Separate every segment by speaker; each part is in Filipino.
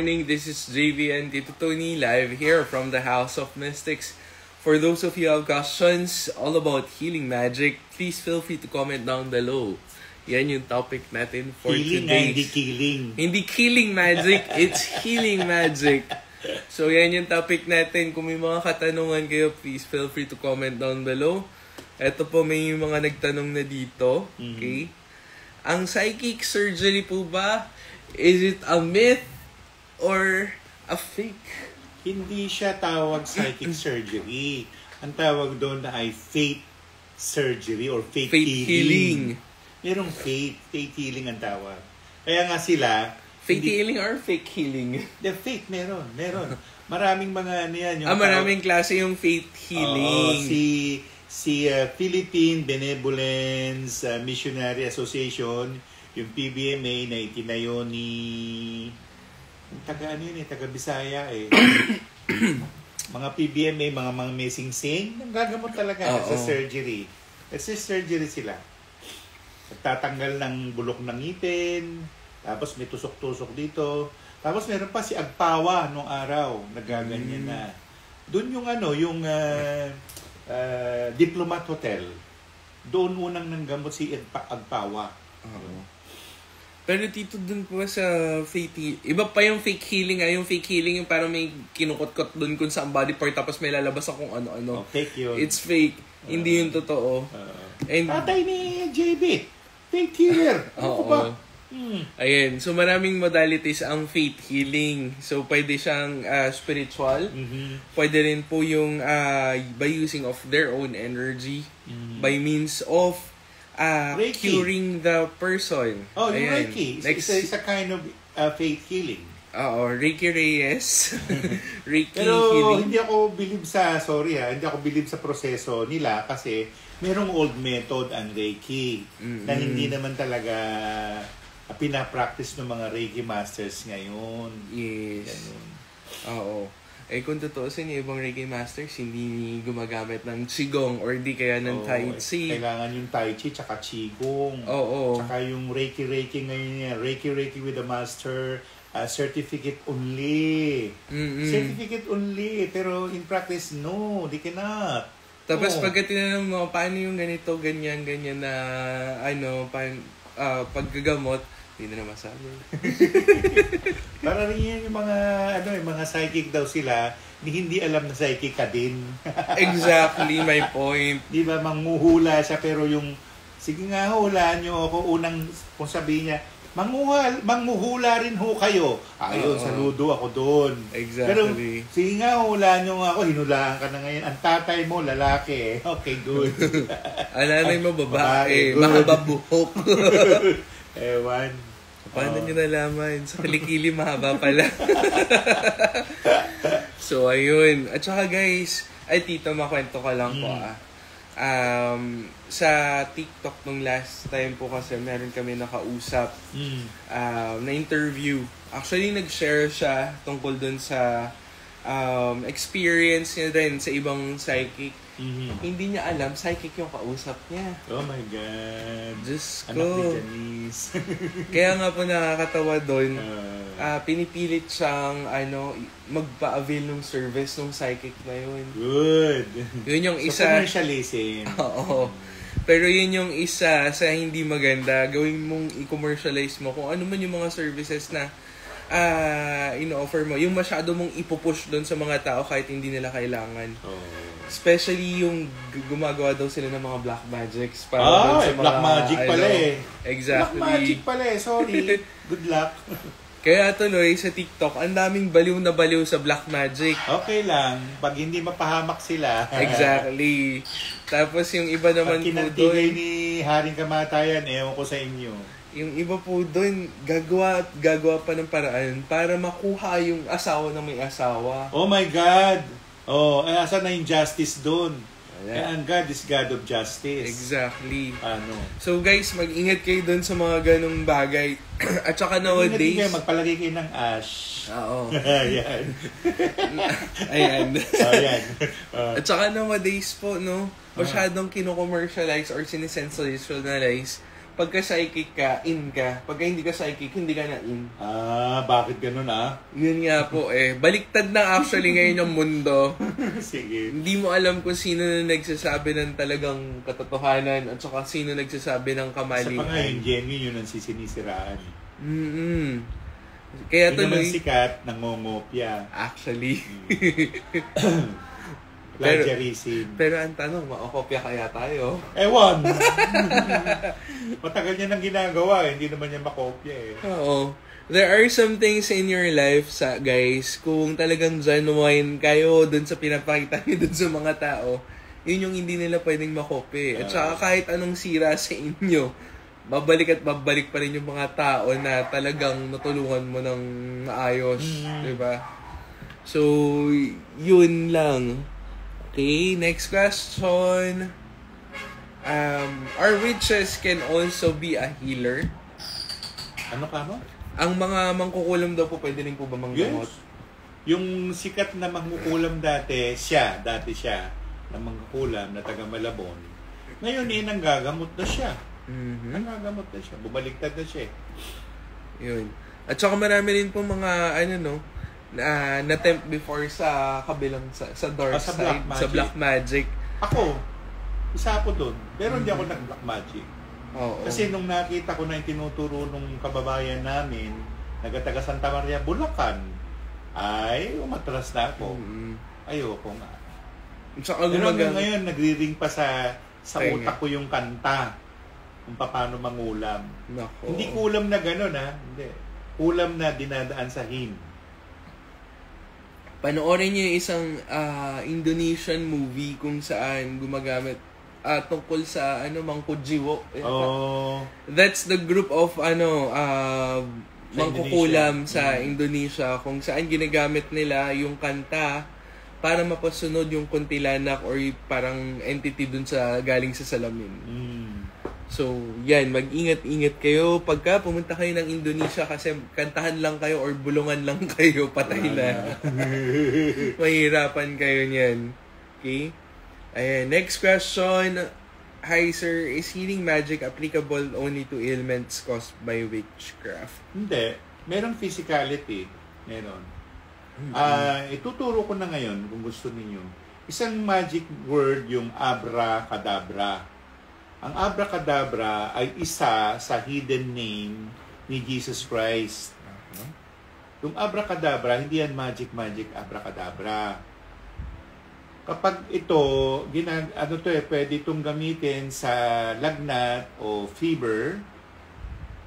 Speaker 1: Morning, this is JV and Tito Tony live here from the House of Mystics. For those of you who have questions all about healing magic, please feel free to comment down below. Yan yung topic natin for
Speaker 2: healing
Speaker 1: today.
Speaker 2: Hindi killing.
Speaker 1: Hindi killing magic, it's healing magic. So yan yung topic natin. Kung may mga katanungan kayo, please feel free to comment down below. Ito po, may mga nagtanong na dito. Okay? Ang psychic surgery po ba, is it a myth or a fake?
Speaker 2: Hindi siya tawag psychic surgery. Ang tawag doon na ay fate surgery or fate healing. Merong fate healing ang tawag. Kaya nga sila...
Speaker 1: Fate healing or fake healing?
Speaker 2: The fate, meron. Maraming mga ano yan.
Speaker 1: Maraming klase yung fate healing.
Speaker 2: Si Philippine Benevolence Missionary Association, yung PBMA na itinayo ni... taga Bisaya eh. Mga PBMA, mga mesing-sing, gagamot talaga sa surgery. Kasi surgery sila. Tatanggal ng bulok ng ngipin, tapos may tusok-tusok dito. Tapos meron pa si Agpawa nung araw, nagaganyan na. Doon yung Diplomat Hotel. Doon unang nanggamot si Agpawa.
Speaker 1: Pero dito dun po sa fake iba pa yung fake healing. Yung fake healing yung parang may kinukot-kot dun kung saan body part tapos may lalabas akong ano-ano.
Speaker 2: Fake yun.
Speaker 1: It's fake. Hindi yun totoo. And
Speaker 2: tatay ni JB. Fake healer. Ano ba?
Speaker 1: Ayan. So maraming modalities ang faith healing. So pwede siyang spiritual. Pwede rin po yung by using of their own energy. By means of curing the person.
Speaker 2: Oh, yung Reiki. It's a kind of faith healing.
Speaker 1: Reiki Reyes. Reiki
Speaker 2: pero
Speaker 1: healing.
Speaker 2: hindi ako bilib sa proseso nila kasi merong old method ang Reiki na hindi naman talaga pinapractice ng mga Reiki masters ngayon.
Speaker 1: Yes. Oo. Kung tutuusin yung ibang Reiki masters, hindi gumagamit ng Qigong or di kaya ng Tai Chi.
Speaker 2: Kailangan yung Tai Chi tsaka Qigong. Tsaka yung Reiki ngayon, Reiki with the master, certificate only. Certificate only. Pero in practice, no, they cannot.
Speaker 1: Tapos pagka tinanong mo, paano yung ganito, ganyan na, paggagamot, hindi na masabi.
Speaker 2: Para rin yan yung mga psychic daw sila, hindi alam na psychic ka din.
Speaker 1: Exactly, my point.
Speaker 2: Di ba, manghuhula siya, pero sige nga, hulaan nyo ako, kung sabihin niya, manghuhula rin ho kayo. Ayun, saludo ako doon.
Speaker 1: Exactly.
Speaker 2: Pero, sige nga, hulaan nyo ako, hinulaan ka na ngayon. Ang tatay mo, lalaki. Okay, good.
Speaker 1: Ang nanay mo, babae. Mahaba buhok.
Speaker 2: Ewan.
Speaker 1: Paano nyo nalaman? Sa kilikili mahaba pala. So, ayun. At saka guys, Tito, makwento ka lang po sa TikTok nung last time po kasi meron kami nakausap na interview. Actually, nag-share siya tungkol dun sa experience niya din sa ibang psychic. Hindi niya alam, psychic yung kausap niya.
Speaker 2: Oh my God.
Speaker 1: Diyos ko.
Speaker 2: Anak ni Janice.
Speaker 1: Kaya nga po nakakatawa doon. Pinipilit siyang magpa-avail ng service ng psychic na yun.
Speaker 2: Good.
Speaker 1: Yun yung isa.
Speaker 2: So, commercializing.
Speaker 1: Oo. Pero yun yung isa sa hindi maganda. Gawin mong i-commercialize mo kung ano man yung mga services na ino-offer mo. Yung masyado mong ipupush doon sa mga tao kahit hindi nila kailangan. Especially yung gumagawa daw sila ng mga black magics. Para sa
Speaker 2: black magic pala
Speaker 1: Exactly.
Speaker 2: Black magic pala sorry. Good luck.
Speaker 1: Kaya tuloy sa TikTok, ang daming baliw na baliw sa black magic.
Speaker 2: Okay lang. Pag hindi mapahamak sila.
Speaker 1: Exactly. Tapos yung iba naman po doon.
Speaker 2: Pag ni Haring Kamatayan, ewan ko sa inyo.
Speaker 1: Yung iba po doon, gagawa pa ng paraan para makuha yung asawa ng may asawa.
Speaker 2: Oh my God! Asan na yung justice doon? Kaya ang God is God of justice.
Speaker 1: Exactly.
Speaker 2: So
Speaker 1: guys, mag-ingat kayo doon sa mga ganong bagay. At saka nowadays...
Speaker 2: Kayo, magpalagay kayo ng ash.
Speaker 1: Oo.
Speaker 2: Ayan.
Speaker 1: Ayan. At saka nowadays po, masyadong kino-commercialize or sinisensationalize pagka psychic ka, in ka. Pagka hindi ka psychic, hindi ka na in.
Speaker 2: Bakit ganun
Speaker 1: Yun nga po baliktad na actually ngayon yung mundo.
Speaker 2: Sige.
Speaker 1: Hindi mo alam kung sino na nagsasabi ng talagang katotohanan at saka sino nagsasabi ng kamalian.
Speaker 2: Sa pa yung genuine, yun ang sinisiraan.
Speaker 1: Kaya
Speaker 2: yun naman sikat, nangongopya.
Speaker 1: Actually.
Speaker 2: Plagiarism.
Speaker 1: Pero ang tanong, makakopya kaya tayo?
Speaker 2: Ewan! Matagal niya nang ginagawa, hindi naman niya makopya
Speaker 1: Oo. There are some things in your life, guys, kung talagang genuine kayo dun sa pinapakita niyo dun sa mga tao, yun yung hindi nila pwedeng makopya. At saka kahit anong sira sa inyo, babalik at babalik pa rin yung mga tao na talagang natulungan mo ng maayos. Diba? So, yun lang. Okay, next question. Our witches can also be a healer.
Speaker 2: Ano ka mo?
Speaker 1: Ang mga mangkukulam daw po, pwede rin po ba manggamot?
Speaker 2: Yes. Yung sikat na mangkukulam dati siya, na mangkukulam, na taga Malabon. Ngayon nanggagamot na siya. Nanggagamot na siya. Bumaliktad na siya.
Speaker 1: Yun. At saka marami rin po mga, na-tempt before sa kabilang, sa dark side, sa black magic.
Speaker 2: Ako, isa ako dun. Pero hindi ako nag-black magic.
Speaker 1: Oo.
Speaker 2: Kasi nung nakita ko na yung tinuturo nung kababayan namin, nagataga Santa Maria, Bulacan, ay umatras na ako. Ayoko nga. Pero ngayon, nagri-ring pa sa utak ko yung kanta kung paano mangulam.
Speaker 1: Nako.
Speaker 2: Hindi kulam na gano'n, Hindi. Kulam na dinadaan sa hymn.
Speaker 1: Panoorin niyo yung isang Indonesian movie kung saan gumagamit tungkol sa mangkujiwo. That's the group of mangkukulam sa Indonesia kung saan ginagamit nila yung kanta para mapasunod yung kuntilanak or parang entity dun sa galing sa salamin. So, yan, mag-ingat-ingat kayo pagka pumunta kayo ng Indonesia kasi kantahan lang kayo or bulungan lang kayo, patay na. Mahirapan kayo niyan. Okay? Ayan, next question. Hi sir, is healing magic applicable only to ailments caused by witchcraft?
Speaker 2: Hindi. Meron physicality. Meron. Ituturo ko na ngayon kung gusto ninyo. Isang magic word yung abracadabra. Ang abracadabra ay isa sa hidden name ni Jesus Christ. Yung abracadabra, hindi yan magic abracadabra. Kapag ito, pwede itong gamitin sa lagnat o fever,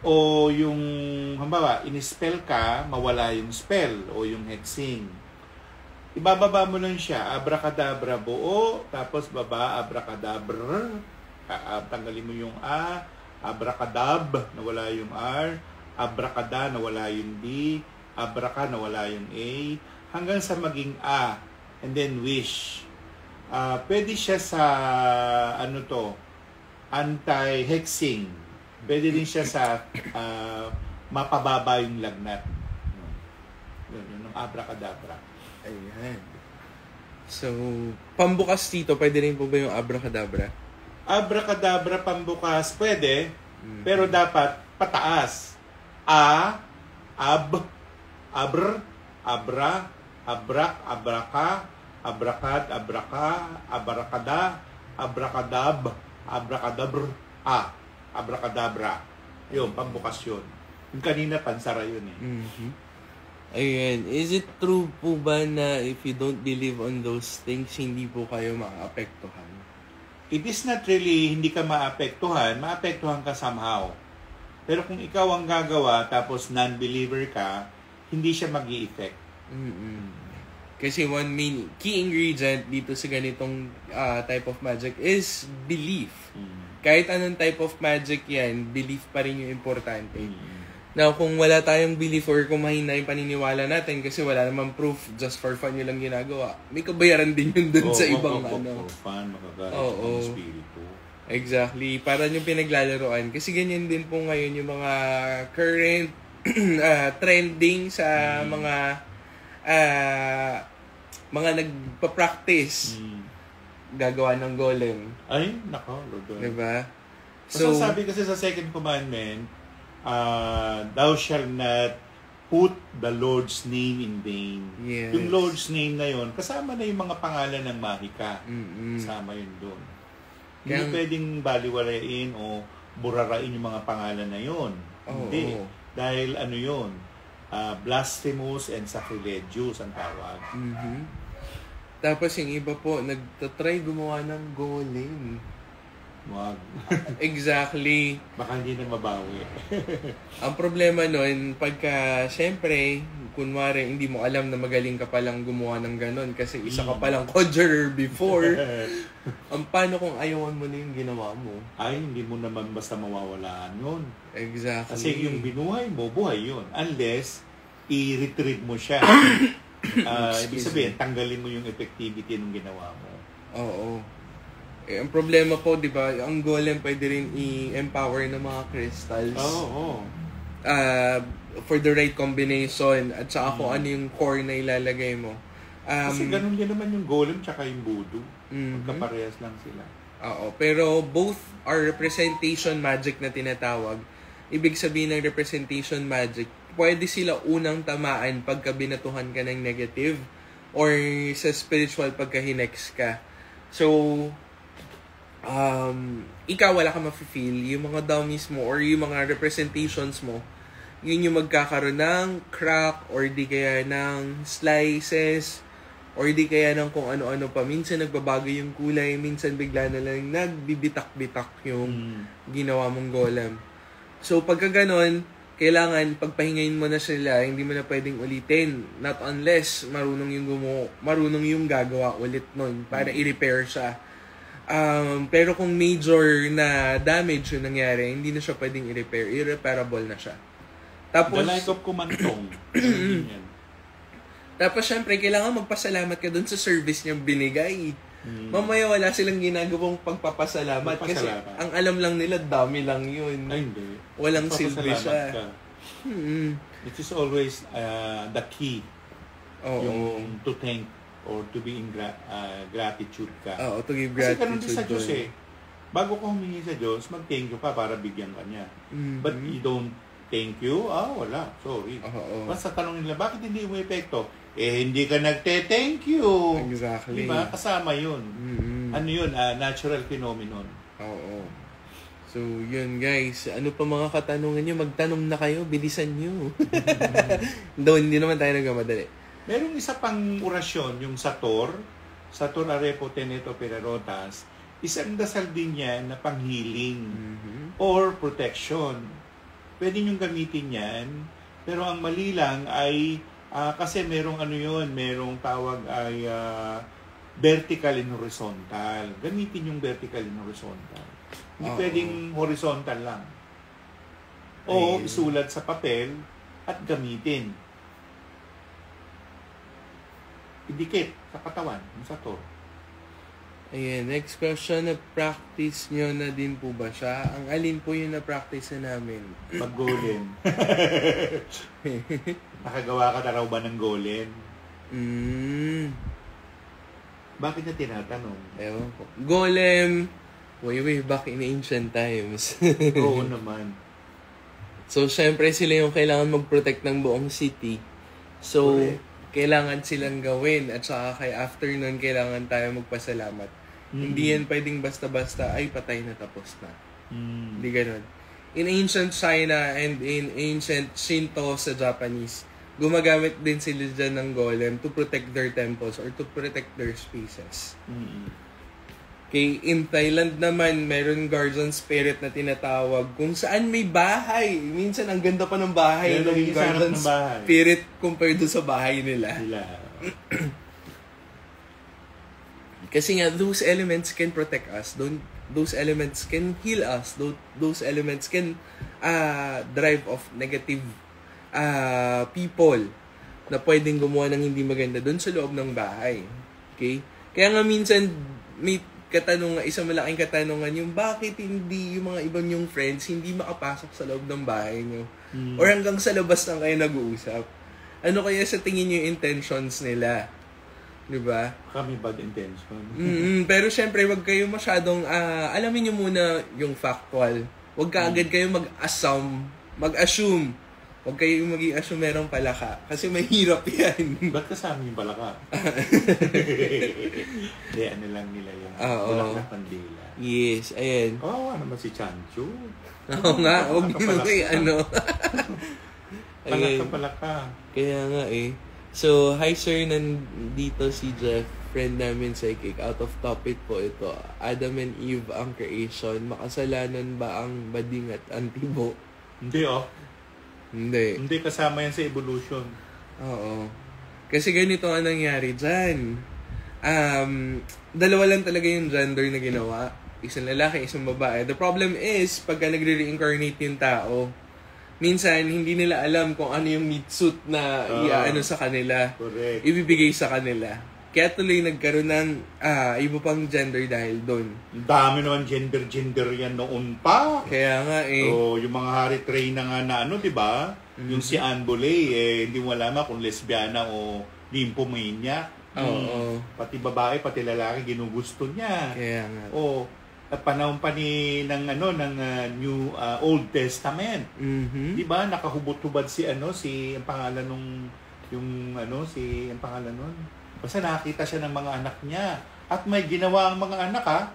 Speaker 2: o yung, halimbawa, in-spell ka, mawala yung spell o yung hexing. Ibababa mo lang siya, abracadabra buo, tapos baba, abracadabra, tanggalin mo yung A, abracadab, nawala yung R, abracada, nawala yung D, abraca, nawala yung A, hanggang sa maging A, and then wish. Pwede siya sa, anti-hexing. Pwede din siya sa mapababa yung lagnat. Yun, yung abracadabra.
Speaker 1: Ayan. So, pambukas dito, pwede rin po ba yung abracadabra?
Speaker 2: Abracadabra pambukas, pwede, pero dapat pataas. A, ab, abr, abra, abrak, abraka, abrakad, abraka, abracada, abracadab, abracadabr, abracadabra. Yun, pambukas yun. Yung kanina, pansara yun
Speaker 1: Ayan. Is it true po ba na if you don't believe on those things, hindi po kayo maapektuhan?
Speaker 2: It is not really hindi ka maapektuhan ka somehow. Pero kung ikaw ang gagawa tapos non-believer ka, hindi siya mag-i-effect.
Speaker 1: Kasi one main key ingredient dito sa ganitong type of magic is belief. Kahit anong type of magic yan, belief pa rin yung importante. Now, kung wala tayong belief or kung mahina yung paniniwala natin kasi wala namang proof, just for fun yun lang ginagawa, may kabayaran din yun dun sa ibang
Speaker 2: For fun, makagalit ng espiritu.
Speaker 1: Exactly. Para yung pinaglalaroan. Kasi ganyan din po ngayon yung mga current trending sa mga nagpa-practice. Gagawa ng golem.
Speaker 2: Ay, nako.
Speaker 1: Diba?
Speaker 2: So sabi kasi sa second commandment, thou shalt not put the Lord's name in vain.
Speaker 1: Yes.
Speaker 2: Yung Lord's name na yon, kasama na yung mga pangalan ng mahika. Kasama yun doon. Hindi pwedeng baliwalain o burarain yung mga pangalan na yon. Hindi. Dahil ano yun, blasphemous and sacrilegious ang tawag.
Speaker 1: Tapos yung iba po, nagtatry gumawa ng golem.
Speaker 2: Wag.
Speaker 1: Exactly.
Speaker 2: Baka hindi na mabawi.
Speaker 1: Ang problema nun, pagka, syempre, kunwari, hindi mo alam na magaling ka palang gumawa ng ganon kasi isa ka palang conjurer before. Ang paano kung ayawan mo na yung ginawa mo?
Speaker 2: Ay, hindi mo naman basta mawawalaan yun.
Speaker 1: Exactly.
Speaker 2: Kasi yung binuhay mo, buhay yun. Unless, i-retrieve mo siya. Ibig sabihin, tanggalin mo yung effectivity ng ginawa mo.
Speaker 1: Oo. Eh, ang problema po, di ba, ang golem pwede rin i-empower ng mga crystals. For the right combination at saka kung ano yung core na ilalagay mo.
Speaker 2: Kasi ganun din naman yung golem tsaka yung voodoo. Magkaparehas lang sila.
Speaker 1: Oo, pero both are representation magic na tinatawag. Ibig sabihin ng representation magic, pwede sila unang tamaan pagka binatuhan ka ng negative or sa spiritual pagka hinex ka. So, ikaw wala ka ma-feel, yung mga dummies mo or yung mga representations mo, yun yung magkakaroon ng crack or di kaya ng slices or di kaya ng kung ano-ano pa. Minsan nagbabago yung kulay, minsan bigla na lang nagbibitak-bitak yung ginawa mong golem. So pagka ganon, kailangan pagpahingayin mo na sila, hindi mo na pwedeng ulitin. Not unless marunong yung gagawa ulit nun para i-repair siya. Pero kung major na damage yung nangyari, hindi na siya pwedeng i-repair. Irreparable na siya. Tapos,
Speaker 2: the like of kumantong.
Speaker 1: Tapos, syempre, kailangan magpasalamat ka dun sa service niyang binigay. Mamaya wala silang ginagawang pagpapasalamat. Kasi ang alam lang nila, dami lang yun.
Speaker 2: Ay, hindi.
Speaker 1: Walang silbi siya.
Speaker 2: It is always the key. Yung to thank or to be in gratitude ka.
Speaker 1: Oo, to give gratitude.
Speaker 2: Kasi ganun din sa Diyos eh. Bago ka humingi sa Diyos, mag-thank you ka para bigyan ka niya. But you don't thank you, wala. Sorry. Basta tanong nila, bakit hindi mo epekto? Hindi ka nagte-thank you.
Speaker 1: Exactly.
Speaker 2: Diba? Kasama yun. Ano yun? Natural phenomenon.
Speaker 1: Oo. So, yun guys. Ano pa mga katanungan nyo? Magtanong na kayo. Bilisan nyo. Doon, hindi naman tayo nagmamadali.
Speaker 2: Merong isa pang orasyon, yung Sator Arepo Teneto Pererotas, isang dasal din yan na pang-healing or protection. Pwede nyo gamitin yan, pero ang mali lang ay, kasi merong merong tawag ay vertical and horizontal. Gamitin yung vertical and horizontal. Hindi pwedeng horizontal lang. O isulat sa papel at gamitin. Idikit sa katawan, yung Sator.
Speaker 1: Ayan, next question, na-practice nyo na din po ba siya? Ang alin po yung na-practice na namin?
Speaker 2: Mag-golem. Nakagawa ka na raw ba ng golem? Bakit niya tinatanong?
Speaker 1: Ewan ko. Golem, way back in ancient times.
Speaker 2: Oo naman.
Speaker 1: So, syempre sila yung kailangan mag-protect ng buong city. So, kailangan silang gawin at saka kay after nun, kailangan tayo magpasalamat. Hindi yan pwedeng basta-basta, ay patay na tapos na. Hindi ganun. In ancient China and in ancient Shinto sa Japanese, gumagamit din sila dyan ng golem to protect their temples or to protect their spaces. Okay, in Thailand naman, meron guardian spirit na tinatawag kung saan may bahay. Minsan, ang ganda pa ng bahay ng guardian spirit compared sa bahay nila. Kasi nga, those elements can protect us. Those elements can heal us. Those elements can drive off negative people na pwedeng gumawa ng hindi maganda doon sa loob ng bahay. Okay? Kaya nga minsan, may isang malaking katanungan yung bakit hindi yung mga ibang yung friends hindi makapasok sa loob ng bahay nyo or hanggang sa labas lang kayo nag-uusap. Ano kaya sa tingin nyo yung intentions nila? Diba?
Speaker 2: Kami bad intention.
Speaker 1: Pero syempre, wag kayo masyadong, alamin nyo muna yung factual. Wag ka agad kayo mag-assume. Wag kayo mag-i-assume merong palaka. Kasi mahirap yan.
Speaker 2: Ba't kasama yung palaka? Hindi, ano lang nila yun. Bulak na pandila.
Speaker 1: Yes, ayan.
Speaker 2: Kawawa naman si Chancho.
Speaker 1: Oo nga, huwag nyo
Speaker 2: Palaka.
Speaker 1: Kaya nga eh. So, hi sir, nandito si Jeff, friend namin psychic. Out of topic po ito. Adam and Eve ang creation. Makasalanan ba ang bading at antibo?
Speaker 2: Hindi
Speaker 1: Hindi.
Speaker 2: Hindi kasama yan sa evolution.
Speaker 1: Oo. Kasi ganito ang nangyari dyan. Dalawa lang talaga yung gender na ginawa. Isang lalaki, isang babae. The problem is, pagka nagre-reincarnate yung tao, minsan, hindi nila alam kung ano yung meat suit na iaano sa kanila.
Speaker 2: Correct.
Speaker 1: Ibibigay sa kanila. Kaya tuloy nagkaroon ng iba pang gender dahil doon.
Speaker 2: Dami naman gender yan noon pa.
Speaker 1: Kaya nga eh.
Speaker 2: So, yung mga Hari Trey na nga na di ba? Yung si Anne Boleyn, hindi mo alam kung lesbiana o nymphomania.
Speaker 1: Oo.
Speaker 2: Pati babae, pati lalaki, ginugusto niya.
Speaker 1: Kaya nga.
Speaker 2: Panahon pa ng New Old Testament. Di ba? Nakahubot-hubad ang pangalan ang pangalan nun. Basta nakakita siya ng mga anak niya. At may ginawa ang mga anak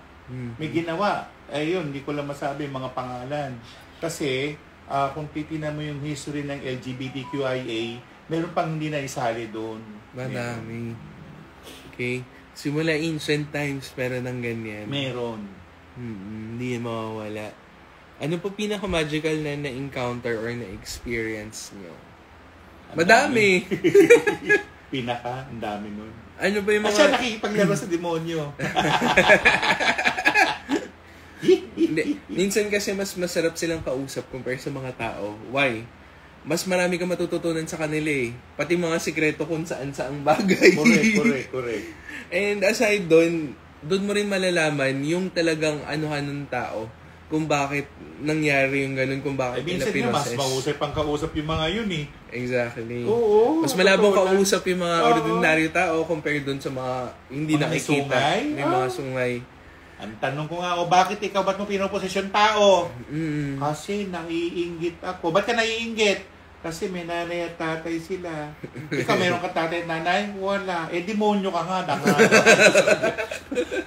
Speaker 2: May ginawa. Ayun, hindi ko lang masabi mga pangalan. Kasi, kung titignan mo yung history ng LGBTQIA, meron pang hindi na isali doon.
Speaker 1: Madami. Okay. Simula ancient times, meron ng ganyan.
Speaker 2: Meron.
Speaker 1: Hindi yan mawawala. Ano po pinaka-magical na na-encounter or na-experience nyo? Madami!
Speaker 2: Ang dami nun.
Speaker 1: Ano ba yung mga...
Speaker 2: Siya nakikipaglaro sa demonyo.
Speaker 1: Hindi. Minsan kasi mas masarap silang kausap compare sa mga tao. Why? Mas marami kang matututunan sa kanila eh. Pati mga sikreto kung saan-saang bagay.
Speaker 2: Correct.
Speaker 1: And aside doon mo rin malalaman yung talagang anuhan ng tao. Kung bakit nangyari yung ganun, kung bakit nila pinoses.
Speaker 2: Minsan mas mahusay pang kausap yung mga yun eh.
Speaker 1: Exactly.
Speaker 2: Oo.
Speaker 1: Mas malabong kausap yung mga ordinaryo tao compared dun sa mga hindi mga nakikita. May mga sungay.
Speaker 2: Ang tanong ko nga, bakit ikaw, ba't mo pinoposesyon tao? Kasi naiinggit ako. Ba't ka naiinggit? Kasi may nanay at tatay sila. Ikaw meron ka tatay at nanay? Wala. Demonyo ka nga.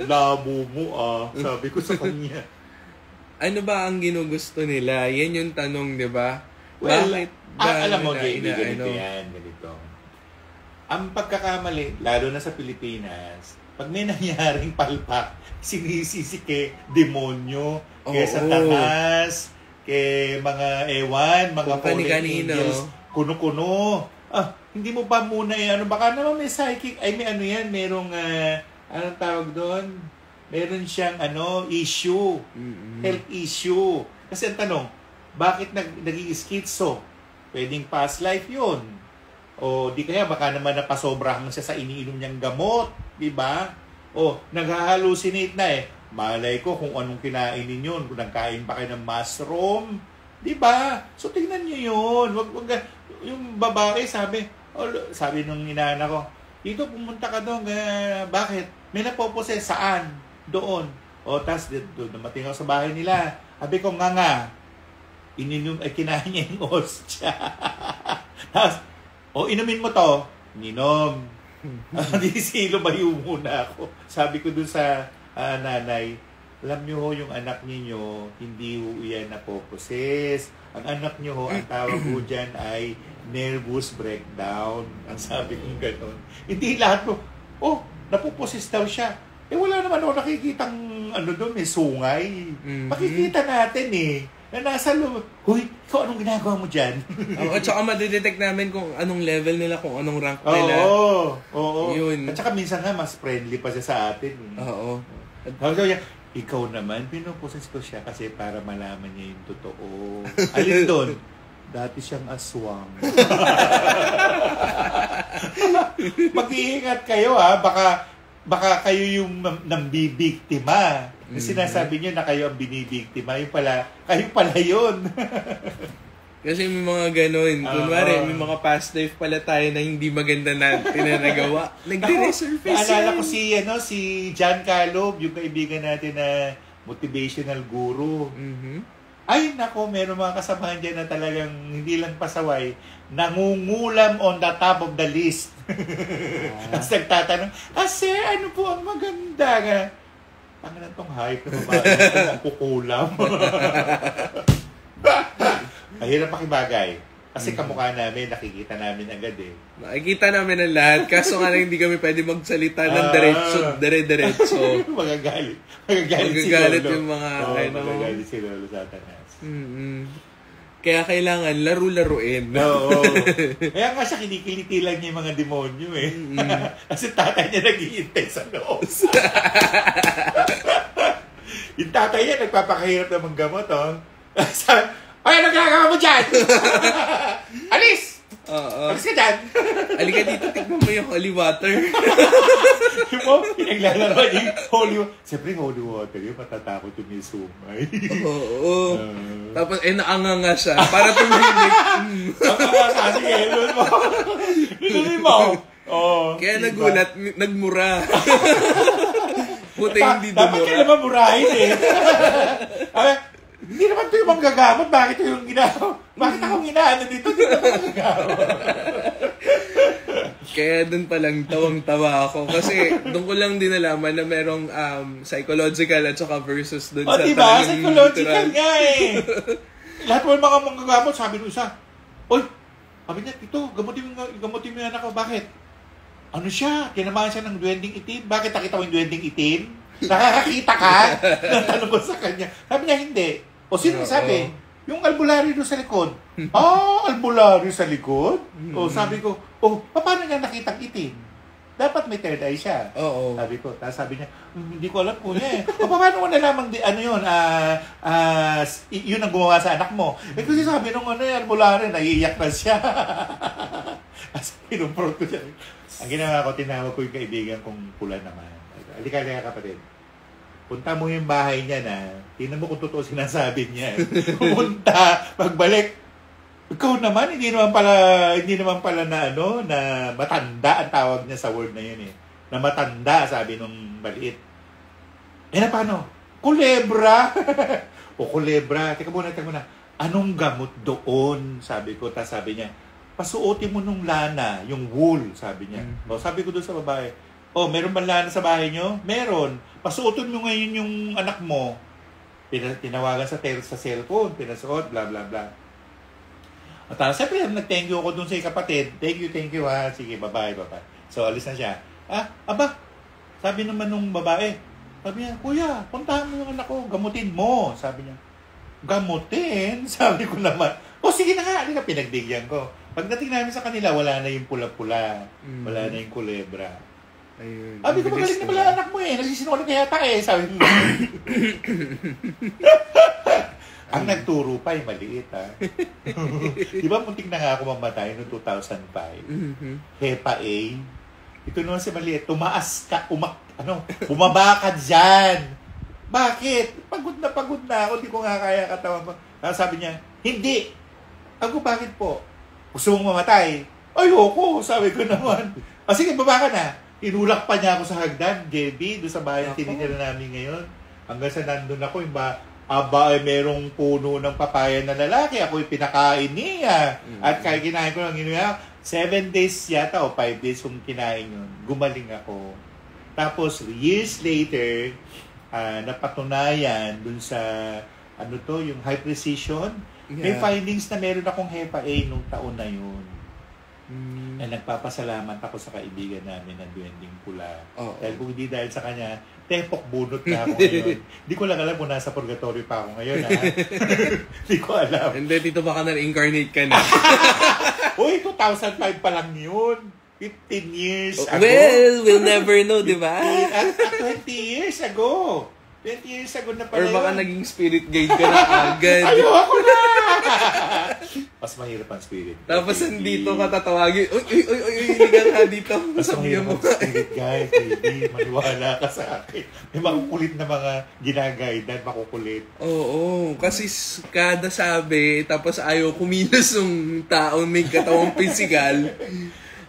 Speaker 2: Labo mo sabi ko sa kanya.
Speaker 1: Ano ba ang ginugusto nila? Yan yung tanong, di ba?
Speaker 2: Well,
Speaker 1: bakit
Speaker 2: alam mo, ganito yan. Ang pagkakamali, lalo na sa Pilipinas, pag may nangyaring palpak, sinisisi kay demonyo, kay Satanas, kay mga mga fallen angels, kuno-kuno. Hindi mo pa muna baka naman may psychic, merong, anong tawag doon? Meron siyang issue, health issue. Kasi ang tanong, bakit naging schizo? Pwedeng past life yun. O di kaya baka naman napasobrahan siya sa iniinom niyang gamot, di ba? O nag-hallucinate na malay ko kung anong kinain ninyo, kung nagkain ba kayo ng mushroom, di ba? So tingnan niyo yun. Wag yung babae sabi nung inana ko, dito pumunta ka doon, bakit? May napopose saan? Doon. Tas doon namating ako sa bahay nila. Sabi ko nga, kinain niya yung ostya. Tapos, inumin mo to. Ninom. Hindi lumayo muna ako. Sabi ko dun sa nanay, alam niyo ho, yung anak niyo hindi ho yan napoposes. Ang anak niyo ho, ang tawag ho dyan ay nervous breakdown. Ang sabi kong gano'n. Hindi lahat mo, napoposes daw siya. Wala naman ako nakikitang doon, may sungay. Makikita natin na nasa huy, ikaw anong ginagawa mo dyan?
Speaker 1: At saka madidetect namin kung anong level nila, kung anong rank nila.
Speaker 2: Oo.
Speaker 1: Yun.
Speaker 2: At saka minsan nga, mas friendly pa siya sa atin.
Speaker 1: Oo.
Speaker 2: Ikaw naman, pinuposes ko siya kasi para malaman niya yung totoo. Alin doon? Dati siyang aswang. Mag-iingat kayo baka kayo yung nambibiktima. Sinasabi niyo na kayo ang binibiktima. Kayo pala yun.
Speaker 1: Kasi may mga ganun. Kunwari, may mga past life pala tayo na hindi maganda natin na nagawa. Nagre-resurface yan.
Speaker 2: Naalala ko si John Calob, yung kaibigan natin na motivational guru. Ay, nako, meron mga kasamahan dyan na talagang hindi lang pasaway, nangungulam on the top of the list. Tapos nagtatanong, sir, ano po ang maganda? Ang na itong hype na babae, ang kukulam. Mahirap pakibagay. Kasi kamukha namin, nakikita namin agad eh.
Speaker 1: Nakikita namin ang lahat. Kaso nga lang hindi kami pwede magsalita ng dire-diretso.
Speaker 2: Magagalit.
Speaker 1: Magagalit yung mga,
Speaker 2: magagalit si Lolo Satanas.
Speaker 1: Kaya kailangan laro-laruin.
Speaker 2: Oo. Kaya nga siya kinikiliti lang niya yung mga demonyo eh. Kasi tatay niya nag-iintay sa loob. Yung tatay niya nagpapakahirap na manggamot, oh. Ay, ano ginagawa mo dyan? Alis! Alis ka dyan!
Speaker 1: Halika dito, tignan mo yung holy water.
Speaker 2: Yung mo, pinaglalaro yung holy water. Siyempre yung holy water, yung matatakot yung may sumay.
Speaker 1: Oo. Tapos, naanganga siya. Para tumihimik.
Speaker 2: Ang kasi yellow mo. Inunin mo.
Speaker 1: Kaya nagulat, nagmura. Buti hindi dumura.
Speaker 2: Dapat ka naman murahin eh. Hindi naman ito yung manggagamot. Bakit ito yung ginagawa? Bakit akong inaano dito? Hindi naman manggagamot.
Speaker 1: Kaya dun palang tawang-tawa ako. Kasi doon ko lang din nalaman na merong psychological at saka versus dun sa
Speaker 2: diba? Psychological nga eh. Lahat mo yung mga manggagamot, sabi nung isa, oy, sabi niya, ito, gamutin mo yung anak ko. Bakit? Ano siya? Tinamaan siya ng duwending itim. Bakit nakita mo yung duwending itim? Nakakakita ka? Natanong ko sa kanya. Sabi niya, hindi. O sino sabi? Yung albularyo doon sa likod. Albularyo sa likod? O sabi ko, paano niya nakitang itim? Dapat may third eye siya. Sabi ko. Tapos sabi niya, hindi ko alam po niya eh. Paano mo nalamang, yun ang gumawa sa anak mo? Kasi sabi nung albularyo, naiiyak na siya. Kasi pinumprot ko siya. Ang ginawa ko, tinawag ko yung kaibigan kong pula naman. Halika kapatid. Punta mo yung bahay niya na, tingnan mo kung totoo sinasabi niya. Pumunta, magbalik. Ikaw naman, hindi naman pala na matanda ang tawag niya sa word na yun eh. Na matanda, sabi nung maliit. Na paano? Kulebra! O kulebra, teka muna. Anong gamot doon? Sabi ko, tapos sabi niya, pasuotin mo nung lana, yung wool, sabi niya. O sabi ko doon sa babae, meron ba lana sa bahay niyo? Meron. Pasuotin mo ngayon yung anak mo. Tinawagan sa cellphone, pinasuot, bla bla bla. At sabi niya, nag-thank you ako doon sa kapatid. Thank you ha. Sige, bye-bye. So, alis na siya. Sabi naman nung babae, sabi niya, kuya, puntahan mo yung anak ko, gamutin mo. Sabi niya, gamutin? Sabi ko naman, sige na nga, pinagbigyan ko. Pagdating namin sa kanila, wala na yung pula-pula. Wala na yung kulebra.
Speaker 1: Ayun.
Speaker 2: Sabi ko, magaling na pala anak mo eh. Nagsisinungaling kaya ta eh. Sabi mo. Ang nagturo pa maliit ha. Di ba muntik na nga ako mamatay noong 2005? Hepa A. Ito naman si maliit. Tumaas ka, bumaba ka dyan. Bakit? Pagod na ako. Di ko nga kaya katawan ko. Sabi niya, hindi. Ako, bakit po? Gusto mong mamatay? Ayoko, sabi ko naman. Sige, baba ka na. Inulak pa niya ako sa hagdan, JB, doon sa bahay na tinitira namin ngayon. Hanggang sa nandun ako, merong puno ng papaya na lalaki. Ako yung pinakain niya. At kaya kinain ko lang, 7 days yata o 5 days kung kinain yun. Gumaling ako. Tapos, years later, napatunayan dun sa, yung high precision. May findings na meron akong Hepa A nung taon na yun. Na nagpapasalamat ako sa kaibigan namin ng Duwending Pula. Dahil kung hindi dahil sa kanya, tepok bunot na ako ngayon. Hindi ko lang alam kung nasa purgatory pa ako ngayon, ha? Hindi ko alam.
Speaker 1: Hindi, dito baka na-incarnate ka na.
Speaker 2: Uy, 2005 pa lang yun. 15 years ago.
Speaker 1: Well, we'll never know, di ba?
Speaker 2: At 20 years ago. 20 years ago na
Speaker 1: Or
Speaker 2: pala
Speaker 1: baka
Speaker 2: yun.
Speaker 1: naging spirit guide ka na agad.
Speaker 2: Ayoko na! Mas mahirap ang spirit.
Speaker 1: Tapos nandito ka tatawagin, uy, hindi ka dito.
Speaker 2: Mas
Speaker 1: Sabi
Speaker 2: mahirap
Speaker 1: mo.
Speaker 2: ang spirit guide, baby. Maniwala ka sa akin. May makukulit na mga ginaguidean, makukulit.
Speaker 1: Oo, kasi kada sabi, tapos ayaw kumilos yung taong may katawang physical.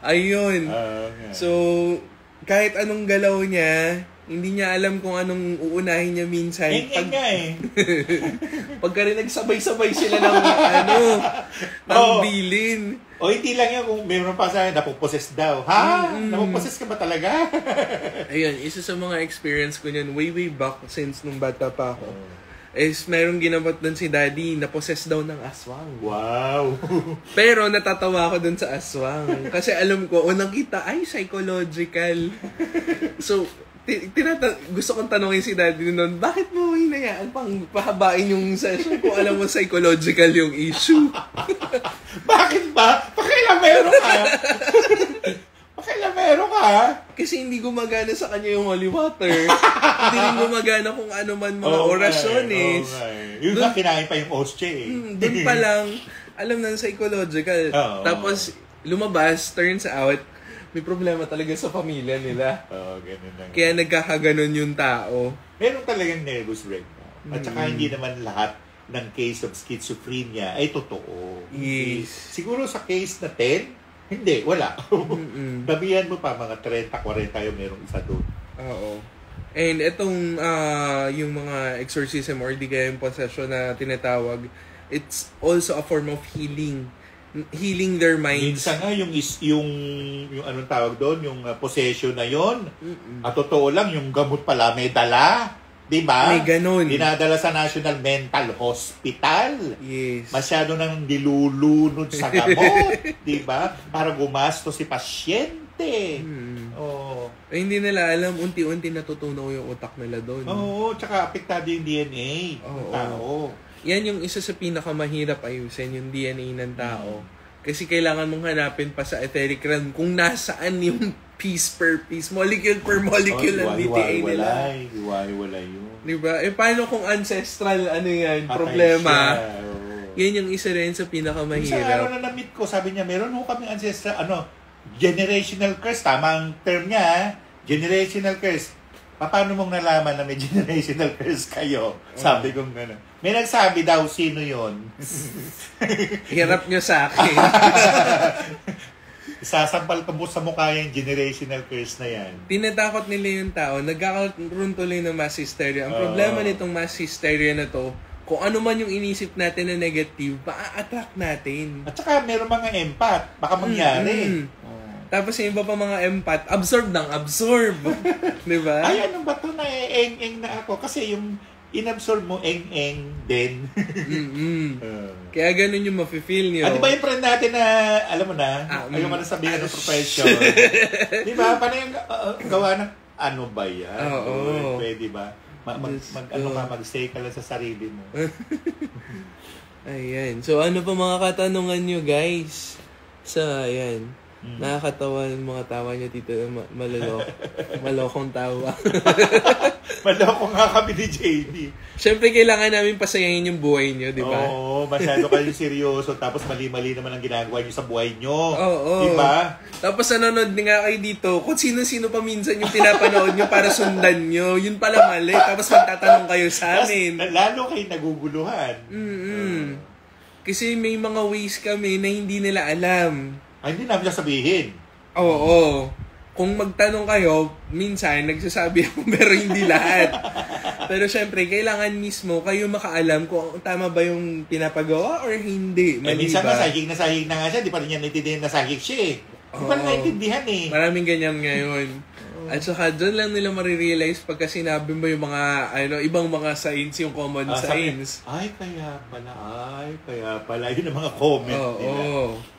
Speaker 1: Ayun. So, kahit anong galaw niya, hindi niya alam kung anong uunahin niya minsan.
Speaker 2: Eng-eng nga eh.
Speaker 1: Pagka rin nagsabay-sabay sila ng ng bilin.
Speaker 2: O hindi lang yan kung meron pa sa akin, napuposes daw. Ha? Napuposes ka ba talaga?
Speaker 1: Ayun, isa sa mga experience ko niyan, way back since nung bata pa ako, is merong ginamot doon si daddy, na-possess daw ng aswang.
Speaker 2: Wow!
Speaker 1: Pero natatawa ako doon sa aswang. Kasi alam ko, unang kita, ay, psychological. So, gusto kong tanongin si daddy noon, bakit mo hinayaan pang pahabain yung session kung alam mo psychological yung issue?
Speaker 2: Bakit ba? Pakilamero ka! Pakilamero ka!
Speaker 1: Kasi hindi gumagana sa kanya yung holy water. Hindi rin gumagana kung ano man mga orasyon eh.
Speaker 2: Yung kinain pa yung ostye eh.
Speaker 1: Doon pa lang, alam na psychological. Tapos, lumabas, turns out, may problema talaga sa pamilya nila.
Speaker 2: Ganun lang.
Speaker 1: Kaya nagkakaganon yung tao.
Speaker 2: Meron talagang nervous breakdown. At saka hindi naman lahat ng case of schizophrenia ay totoo.
Speaker 1: Yes.
Speaker 2: Siguro sa case na 10, hindi, wala. Dabihan mo pa, mga 30-40 yung merong isa doon.
Speaker 1: Oo. And itong yung mga exorcism or di kaya yung possession na tinatawag, it's also a form of healing their minds.
Speaker 2: Minsan nga yung anong tawag doon, yung possession na yon. At totoo lang, yung gamot pala may dala. Diba?
Speaker 1: May ganun.
Speaker 2: Dinadala sa National Mental Hospital.
Speaker 1: Yes.
Speaker 2: Masyado nang dilulunod sa gamot. Diba? Para gumasto si pasyente. Oh.
Speaker 1: Eh, hindi nila alam, unti-unti natutunaw yung utak nila doon.
Speaker 2: Oo, tsaka apektado yung DNA ng tao.
Speaker 1: Yan yung isa sa pinakamahirap ayusin, yung DNA ng tao. Kasi kailangan mong hanapin pa sa etheric realm kung nasaan yung piece per piece, molecule per molecule ng DNA nila.
Speaker 2: Iwalay yun.
Speaker 1: Diba? Eh, paano kung ancestral, problema? Yan yung isa rin sa pinakamahirap.
Speaker 2: Sa araw na na-meet ko, sabi niya, meron ho kaming ancestral, generational curse. Tama ang term niya, generational curse. Paano mong nalaman na may generational curse kayo? Sabi kong gano'n. May nagsabi daw, sino yon?
Speaker 1: Hirap nyo sa akin.
Speaker 2: Isasampal ka mo sa mukha yung generational curse na yan.
Speaker 1: Tinatakot nila yung tao. Nagkakaroon tuloy ng mass hysteria. Ang problema nitong mass hysteria na to, kung ano man yung inisip natin na negative, ma-attract natin.
Speaker 2: At saka meron mga empath. Baka mangyari.
Speaker 1: Tapos yung iba pa mga empath, absorb. Diba?
Speaker 2: Ay, ano ba ito na eng-eng na ako? Kasi yung inabsorb mo eng-eng din.
Speaker 1: Kaya ganun yung mafe-feel nyo.
Speaker 2: Di ba yung friend natin na, alam mo na, ayaw mo na sabihin ng profession. Di ba? Paano yung gawa ng ano ba yan?
Speaker 1: Oo.
Speaker 2: Pwede ba? Mag-stay ka lang sa sarili mo.
Speaker 1: Ayan. So, ano pa mga katanungan nyo, guys? Ayan. Nakakatawa yung mga tawa niya dito. Malokong tawa.
Speaker 2: Maloko nga kami ni JD.
Speaker 1: Siyempre, kailangan namin pasayahin yung buhay niyo, di ba?
Speaker 2: Oo, masyado kayong seryoso. Tapos mali-mali naman ang ginagawa niyo sa buhay niyo.
Speaker 1: Oo.
Speaker 2: Di ba?
Speaker 1: Tapos nanonood nga kayo dito, kung sino-sino pa minsan yung pinapanood nyo para sundan nyo. Yun pala mali. Tapos magtatanong kayo sa amin.
Speaker 2: Lalo kayo naguguluhan.
Speaker 1: Kasi may mga ways kami na hindi nila alam.
Speaker 2: Ay, hindi namin sasabihin.
Speaker 1: Oo. Kung magtanong kayo, minsan nagsasabi ako pero hindi lahat. Pero syempre, kailangan mismo kayo makaalam kung tama ba yung pinapagawa or hindi. Mali
Speaker 2: minsan
Speaker 1: ba?
Speaker 2: na sahig na nga siya, di pa rin niya naintindihan na sahig siya eh. Di pa rin naintindihan eh.
Speaker 1: Maraming ganyan ngayon. At saka doon lang nila marirealize pagka sinabi mo yung mga ibang mga signs, yung common signs.
Speaker 2: Ay, kaya pala. Yun ang mga comment nila.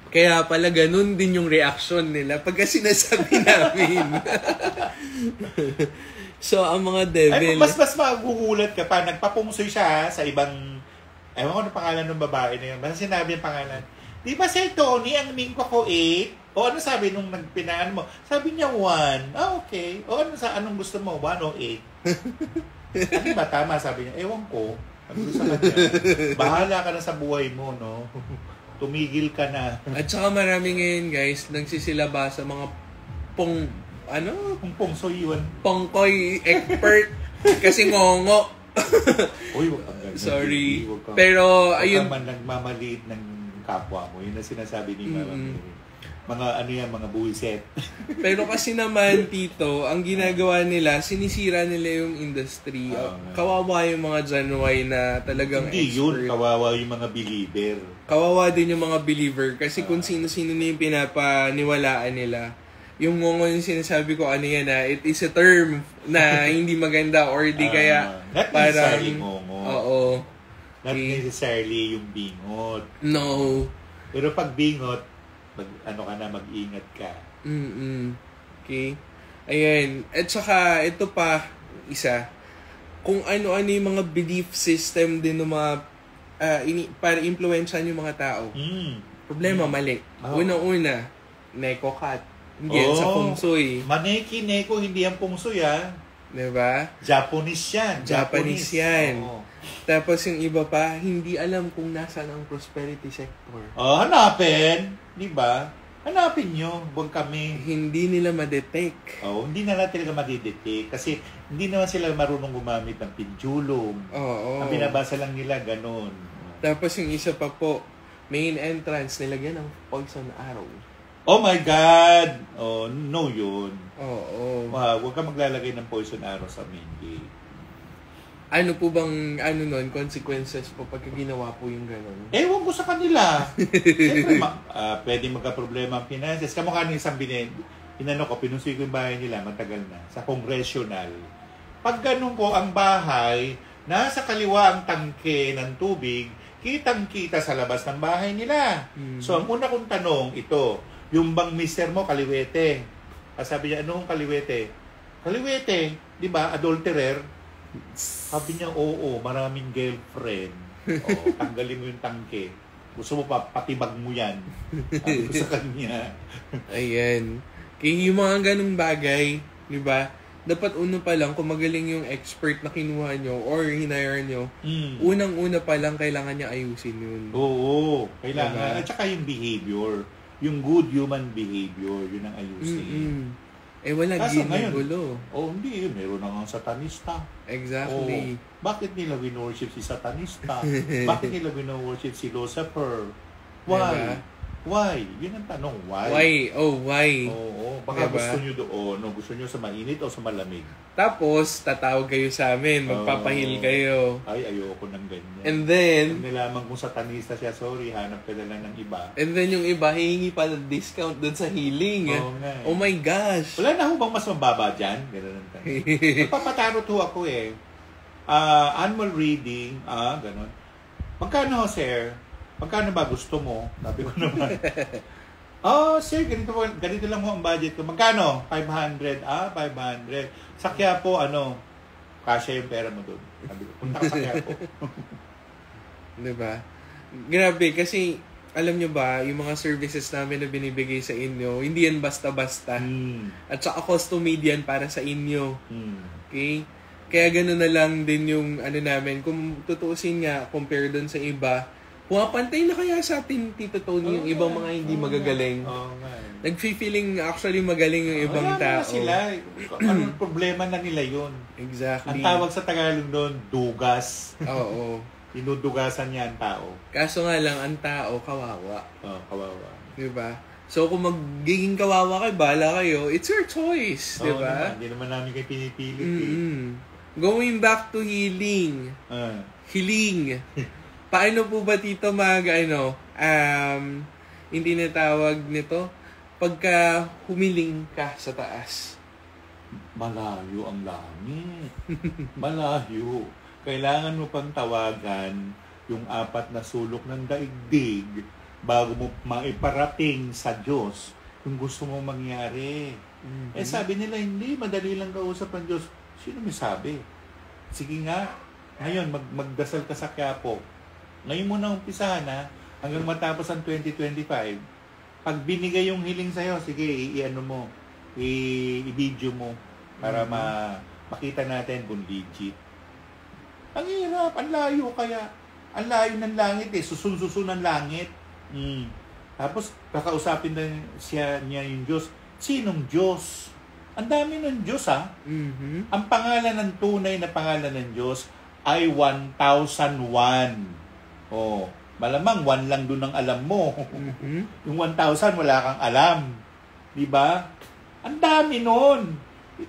Speaker 1: Kaya pala ganun din yung reaction nila pagka sinasabi namin. So, ang mga devil...
Speaker 2: Ay, mas magugulat ka pa. Nagpapungsoy siya sa ibang... Ewan ko na pangalan ng babae na yun. Basta sinabi yung pangalan. Di ba Sir Tony, ang mingko ko 8? O ano sabi nung nagpinaan mo? Sabi niya 1. Ah, okay. O anong gusto mo? 1 o 8? Ano ba tama? Sabi niya, ewan ko. Sabi ko sa kanya, bahala ka na sa buhay mo, no? Tumigil ka na.
Speaker 1: At saka marami ngayon guys, nagsisilaba sa mga
Speaker 2: Pong soyuan.
Speaker 1: pongkoy expert kasi ngongo.
Speaker 2: Uy, wag kang ganyan.
Speaker 1: Sorry.
Speaker 2: Wag kang,
Speaker 1: Pero ayun,
Speaker 2: wag kang nagmamaliit ng kapwa mo. Yun ang sinasabi ni Mama Mary. Mga buwiset.
Speaker 1: pero kasi naman Tito, ang ginagawa nila, sinisira nila yung industry. Kawawa yung mga Janway na talagang
Speaker 2: Hindi
Speaker 1: expert.
Speaker 2: yun, kawawa yung mga believer.
Speaker 1: Kawawa din yung mga believer kasi kung sino-sino na yung pinapaniwalaan nila. Yung ngongo yung sinasabi ko, ano yan it is a term na hindi maganda or di kaya
Speaker 2: not
Speaker 1: parang...
Speaker 2: necessarily ngongo.
Speaker 1: Oo.
Speaker 2: Not necessarily yung bingot.
Speaker 1: No.
Speaker 2: Pero pag bingot, mag-ingat ka.
Speaker 1: Okay. Ayan. At saka, ito pa, isa. Kung ano-ano yung mga belief system din ng mga, para influensyan yung mga tao. Problema, mali. Unang-una, neko-cut. Hindi yan sa feng shui.
Speaker 2: Maneki, neko, hindi yan feng shui,
Speaker 1: Diba?
Speaker 2: Japanese yan.
Speaker 1: Japanese yan. Tapos yung iba pa, hindi alam kung nasaan ang prosperity sector.
Speaker 2: Hanapin. Di ba? Hanapin nyo. Huwag kami.
Speaker 1: Hindi nila ma-detect.
Speaker 2: Hindi na natin talaga madidetect. Kasi hindi naman sila marunong gumamit ng pinjulong. Ang binabasa lang nila, ganun.
Speaker 1: Tapos yung isa pa po, main entrance, nilagyan ng poison arrow.
Speaker 2: Oh my God! No yun. Huwag ka maglalagay ng poison arrow sa main gate.
Speaker 1: Ano po bang, consequences po pagka ginawa po yung gano'n?
Speaker 2: Ewan ko sa kanila. Siyempre, pwede magka-problema ang finances. Kamukha ng isang pinusuy ko yung bahay nila, matagal na, sa congressional. Pag ganun po, ang bahay, nasa kaliwa ang tangke ng tubig, kitang-kita sa labas ng bahay nila. So, ang una kong tanong, ito, yung bang mister mo, kaliwete? Sabi niya, anong kaliwete? Kaliwete, di ba, adulterer? Sabi niya, oo, maraming girlfriend. Tanggalin mo yung tangke. Gusto mo pa, patibag mo yan. Sabi ko sa kanya.
Speaker 1: Ayan. Kaya yung mga ganung bagay, di ba? Dapat uno pa lang, kung magaling yung expert na kinuha nyo or hinire nyo, unang-una pa lang, kailangan niya ayusin yun.
Speaker 2: Oo, kailangan. Diba? At saka yung behavior. Yung good human behavior, yun ang ayusin.
Speaker 1: Wala ginugulo.
Speaker 2: Hindi. Meron na nga satanista.
Speaker 1: Exactly.
Speaker 2: Bakit nila winorship si satanista? Bakit nila winorship si Lucifer? Why? Diba? Why? Yun ang tanong. Why?
Speaker 1: Why?
Speaker 2: Baka diba? Gusto nyo doon. Gusto nyo sa mainit o sa malamig?
Speaker 1: Tapos, tatawag kayo sa amin. Magpapahil kayo.
Speaker 2: Ay, ayoko ng ganyan.
Speaker 1: And then,
Speaker 2: pag nilaman kung satanista siya, sorry, hanap ka na lang ng iba.
Speaker 1: And then yung iba, hihingi pa ng discount doon sa healing. Oh my gosh.
Speaker 2: Wala na ho bang mas mababa dyan? Ganun ang tanong. Magpapatarot ho ako annual reading, ganun. Magkano ho, sir? Magkano ba gusto mo? Sabi ko naman. Sir, ganito lang mo ang budget ko. Magkano? 500. 500. Sa Quiapo, kasya yung pera mo doon. Sabi ko, punta ka sa Quiapo.
Speaker 1: Diba? Grabe, kasi alam nyo ba, yung mga services namin na binibigay sa inyo, hindi yan basta-basta. At saka custom-made yan para sa inyo. Okay? Kaya gano'n na lang din yung namin. Kung tutuusin nga, compare doon sa iba, pumapantay na kaya sa atin, Tito Tony, yung ibang mga hindi magagaling. Nag-feeling actually magaling yung ibang tao.
Speaker 2: Wala sila. Anong problema na nila yun?
Speaker 1: Exactly.
Speaker 2: Ang tawag sa Tagalog doon, dugas.
Speaker 1: Oo.
Speaker 2: Inudugasan niya ang tao.
Speaker 1: Kaso nga lang, ang tao, kawawa.
Speaker 2: Kawawa.
Speaker 1: Diba? So, kung magiging kawawa kayo, bahala kayo, it's your choice. Diba?
Speaker 2: Hindi naman namin kayo pinipilit.
Speaker 1: Going back to healing. Healing. Paano po ba Tito hindi na tawag nito, pagka humiling ka sa taas?
Speaker 2: Malayo ang langit. Malayo. Kailangan mo pang tawagan yung 4 na sulok ng daigdig bago mo maiparating sa Diyos yung gusto mong mangyari. Sabi nila, hindi, madali lang kausap ang Diyos. Sino may sabi? Sige nga, ngayon, magdasal ka sa Quiapo. Ngayon mo na umpisahan hanggang matapos ang 2025. Pag binigay yung hiling sa'yo, sige, i-video mo para makita natin kung legit. Ang hirap, ang layo kaya. Ang layo ng langit eh, susun ng langit. Tapos, kakausapin na niya yung Diyos. Sinong Diyos? Ang dami ng Diyos Ang pangalan ng tunay na pangalan ng Diyos ay 1,001. Oh, malamang 1 lang doon ang alam mo. Yung 1,000 wala kang alam. Di ba? Ang dami nun.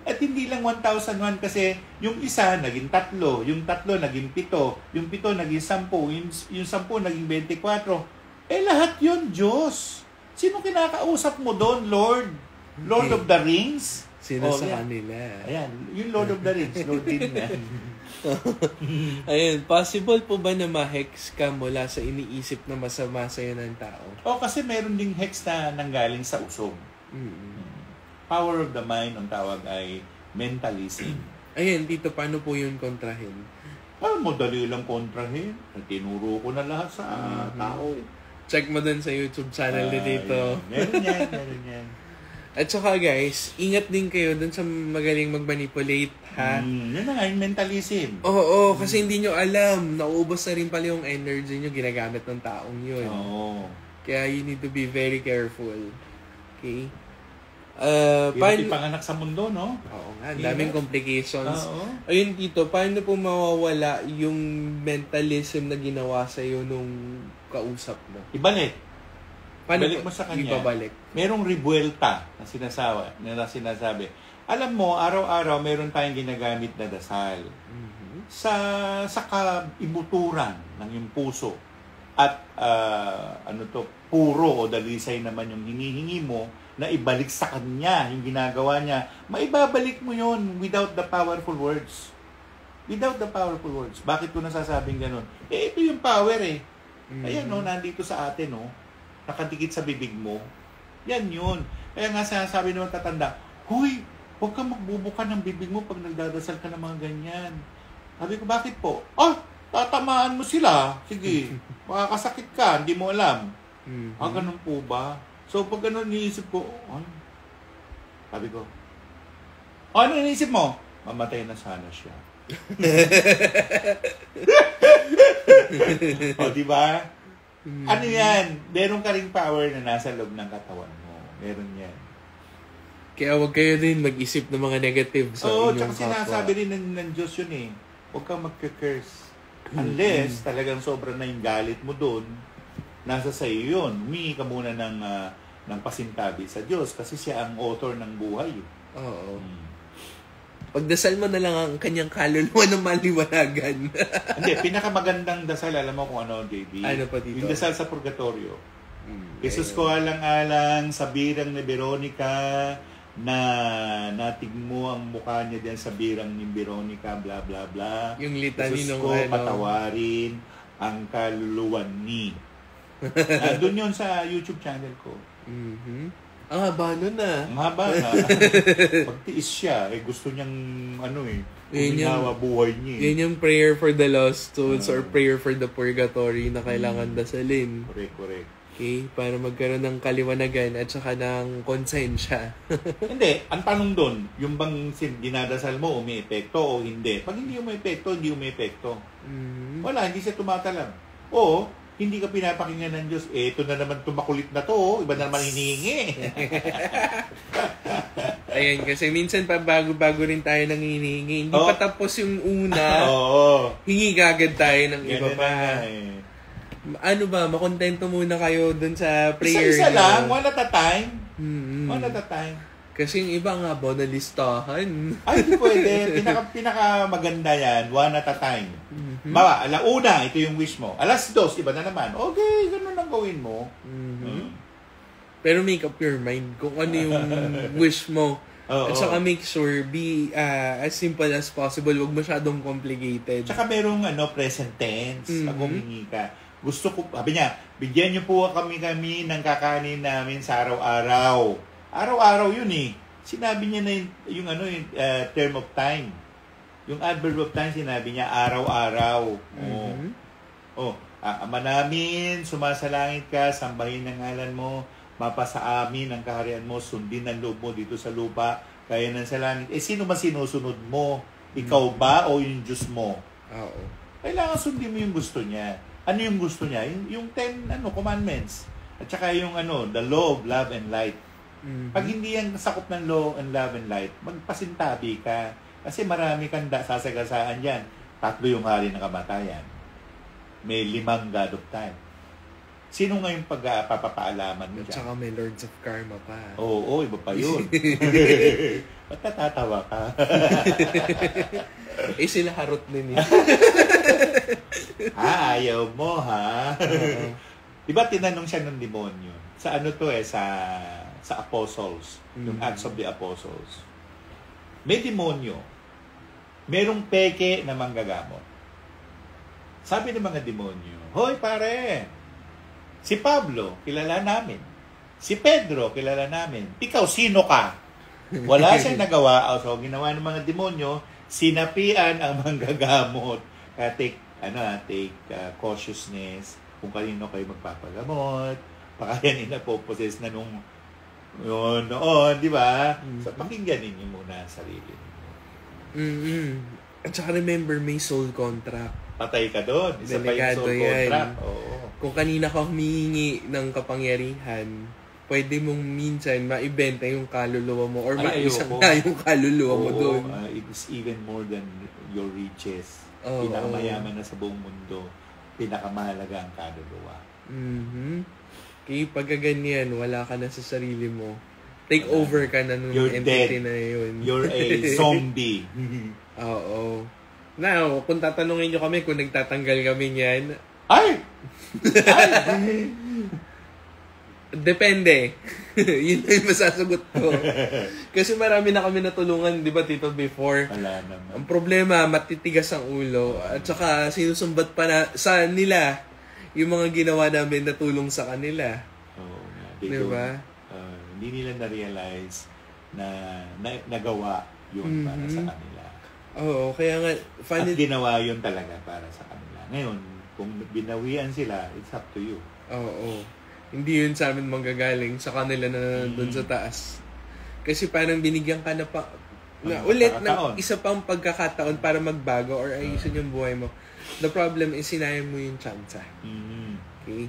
Speaker 2: At hindi lang 1,001 kasi yung isa naging 3, yung 3 naging 7, yung 7 naging 10, yung 10 naging 24. Lahat yun Diyos. Sino kinakausap mo doon, Lord? Lord of the Rings?
Speaker 1: Sino sa kanila?
Speaker 2: Ayan, yung Lord of the Rings, Lord din yan.
Speaker 1: Ayun, possible po ba na ma-hex ka mula sa iniisip na masama sa'yo ng tao?
Speaker 2: Kasi meron ding hex na nanggaling sa usog. Power of the mind, ang tawag ay mentalism.
Speaker 1: Ayun, dito, paano po yun kontrahin?
Speaker 2: Madali lang kontrahin. Tinuro ko na lahat sa tao.
Speaker 1: Check mo dun sa YouTube channel ni dito.
Speaker 2: Meron yan.
Speaker 1: At saka guys, ingat din kayo dun sa magaling mag-manipulate, ha?
Speaker 2: Yun na nga, yung mentalism.
Speaker 1: Oo, kasi hindi nyo alam. Nauubos na rin pala yung energy nyo ginagagamit ng taong yun. Kaya you need to be very careful. Okay?
Speaker 2: Paano ipanganak sa mundo, no?
Speaker 1: Oo nga, daming complications. Ayun dito, paano po mawawala yung mentalism na ginawa sa'yo nung kausap mo?
Speaker 2: Ibalik.
Speaker 1: Balik
Speaker 2: mo sa kanya.
Speaker 1: Ibabalik.
Speaker 2: Merong rebuelta na sinasabi. Alam mo, araw-araw meron tayong ginagamit na dasal. Sa kaibuturan ng iyong puso. At puro o dalisay naman yung hinihingi mo na ibalik sa kanya yung ginagawa niya. Maibabalik mo yun without the powerful words. Without the powerful words. Bakit ko nasasabing ganun? Ito yung power eh. Ayan nandito sa atin nakadikit sa bibig mo. Yan yun. Kaya nga sinasabi naman tatanda, huy, huwag kang magbubuka ng bibig mo pag nagdadasal ka ng mga ganyan. Sabi ko, bakit po? Tatamaan mo sila. Sige, makakasakit ka, hindi mo alam. Ganun po ba? So, pag ganun, niisip ko, sabi ko, ano niisip mo? Mamatay na sana siya. Diba? Ano yan? Meron ka ring power na nasa loob ng katawan mo. Meron yan.
Speaker 1: Kaya huwag kayo din mag-isip ng mga negative sa inyong kapwa.
Speaker 2: Tsaka sinasabi rin ng Diyos yun eh. Huwag kang magka-curse. Unless talagang sobra na yung galit mo doon, nasa sa iyo yun. Humingi ka muna ng pasintabi sa Diyos kasi siya ang author ng buhay.
Speaker 1: Oo. Pagdasal mo na lang ang kanyang kaluluwa ng maliwanagan.
Speaker 2: Hindi, pinakamagandang dasal, alam mo kung ano, JB?
Speaker 1: Ano pa dito?
Speaker 2: Yung dasal sa purgatorio. Jesus ko alang-alang sa birang ni Veronica na natig mo ang mukha niya diyan sa birang ni Veronica, bla bla bla.
Speaker 1: Yung litany
Speaker 2: Jesus
Speaker 1: nung
Speaker 2: ko patawarin ang kaluluwa ni. Doon yun sa YouTube channel ko.
Speaker 1: Ang haba nun
Speaker 2: Ang haba na. Pagtiis siya, gusto niyang uminawa buhay niya.
Speaker 1: Yun yung prayer for the lost souls or prayer for the purgatory na kailangan dasalin.
Speaker 2: Correct.
Speaker 1: Okay? Para magkaroon ng kaliwanagan at saka ng konsensya.
Speaker 2: Hindi. Ang tanong doon, yung bang dinadasal mo, umi-epekto o hindi? Pag hindi umi-epekto, hindi umi-epekto. Wala, hindi siya tumatalab. O, hindi ka pinapakinggan ng Diyos. Ito na naman tumakulit na to. Iba na naman hinihingi.
Speaker 1: Ayan, kasi minsan pa bago-bago rin tayo nang hinihingi. Hindi pa tapos yung una. Hingi agad tayo ng iba pa. Ano ba, makontento muna kayo dun sa prayer.
Speaker 2: Isa-isa lang, one at a time. One at a time.
Speaker 1: Kasi yung iba nga ba, nalistahan.
Speaker 2: Ay, hindi pwede. Pinaka maganda yan, one at a time. Bawa, alauna, ito yung wish mo. 2:00, iba na naman. Okay, ganun lang gawin mo.
Speaker 1: Pero make up your mind kung ano yung wish mo. At saka make sure, be as simple as possible. Huwag masyadong complicated.
Speaker 2: Tsaka merong present tense. Pag humingi ka. Gusto ko, sabi niya, bigyan niyo po kami ng kakanin namin sa araw-araw. Araw-araw yun eh. Sinabi niya na yung term of time. Yung adverb of time, sinabi niya araw-araw. Ama namin, sumasalangit ka, sambahin ang ngalan mo, mapasa amin ang kaharian mo, sundin ang loob mo dito sa lupa, kaya ng sa langit. Sino ba sinusunod mo? Ikaw ba o yung Diyos mo?
Speaker 1: Oo.
Speaker 2: Kailangan sundin mo yung gusto niya. Ano yung gusto niya? Yung 10 commandments. At saka yung the law of love and light.
Speaker 1: Mm-hmm.
Speaker 2: Pag hindi yan sakop ng law and love and light, magpasintabi ka. Kasi marami kang sasagasaan dyan. 3 yung hari ng kamatayan. May 5 God of time. Sino nga yung pagpapaalaman mo dyan?
Speaker 1: At saka may Lords of Karma pa.
Speaker 2: Oo, iba pa yun. Ba't natatawa ka?
Speaker 1: Sila harot din yun.
Speaker 2: Ayaw mo, ha? Diba tinanong siya ng demonyo? Sa sa apostles. Yung Acts of the Apostles. May demonyo. Merong peke na manggagamot. Sabi ng mga demonyo, Hoy pare! Si Pablo, kilala namin. Si Pedro, kilala namin. Ikaw, sino ka? Wala siyang nagawa. So, ginawa ng mga demonyo, sinapian ang manggagamot. Kaya take cautiousness kung kanino kayo magpapagamot. Baka yan inapopossess na nung noon, di ba? So, pakinggan ninyo muna ang sarili.
Speaker 1: At saka remember, may soul contract.
Speaker 2: Patay ka doon. Isa pa yung soul contract. Oo.
Speaker 1: Kung kanina ka humihingi ng kapangyarihan, pwede mong minsan maibenta yung kaluluwa mo or maisang na yung kaluluwa mo doon.
Speaker 2: It's even more than your riches.
Speaker 1: Oo.
Speaker 2: Pinakamayaman na sa buong mundo. Pinakamahalaga ang kaluluwa.
Speaker 1: Kaya pagkaganyan, wala ka na sa sarili mo. Take over ka na nung entity na yun.
Speaker 2: You're a zombie.
Speaker 1: Oo. Now, kung tatanungin nyo kami kung nagtatanggal kami niyan,
Speaker 2: Ay!
Speaker 1: Depende. Yun na yung masasagot ko. Kasi marami na kami natulungan, di ba, Tito, before.
Speaker 2: Wala naman.
Speaker 1: Ang problema, matitigas ang ulo. At saka, sinusumbat pa na sa nila yung mga ginawa namin na tulong sa kanila.
Speaker 2: Oo.
Speaker 1: Di ba?
Speaker 2: Hindi nila na-realize na nagawa yun para sa kanila.
Speaker 1: Oo, kaya nga...
Speaker 2: At ginawa yun talaga para sa kanila. Ngayon, kung binawian sila, it's up to you.
Speaker 1: Oo. Hindi yun sa amin manggagaling, sa kanila na nandun sa taas. Kasi parang binigyan ka na ulit ng isa pang pagkakataon para magbago or ayusin yung buhay mo. The problem is sinayang mo yung chance. Okay?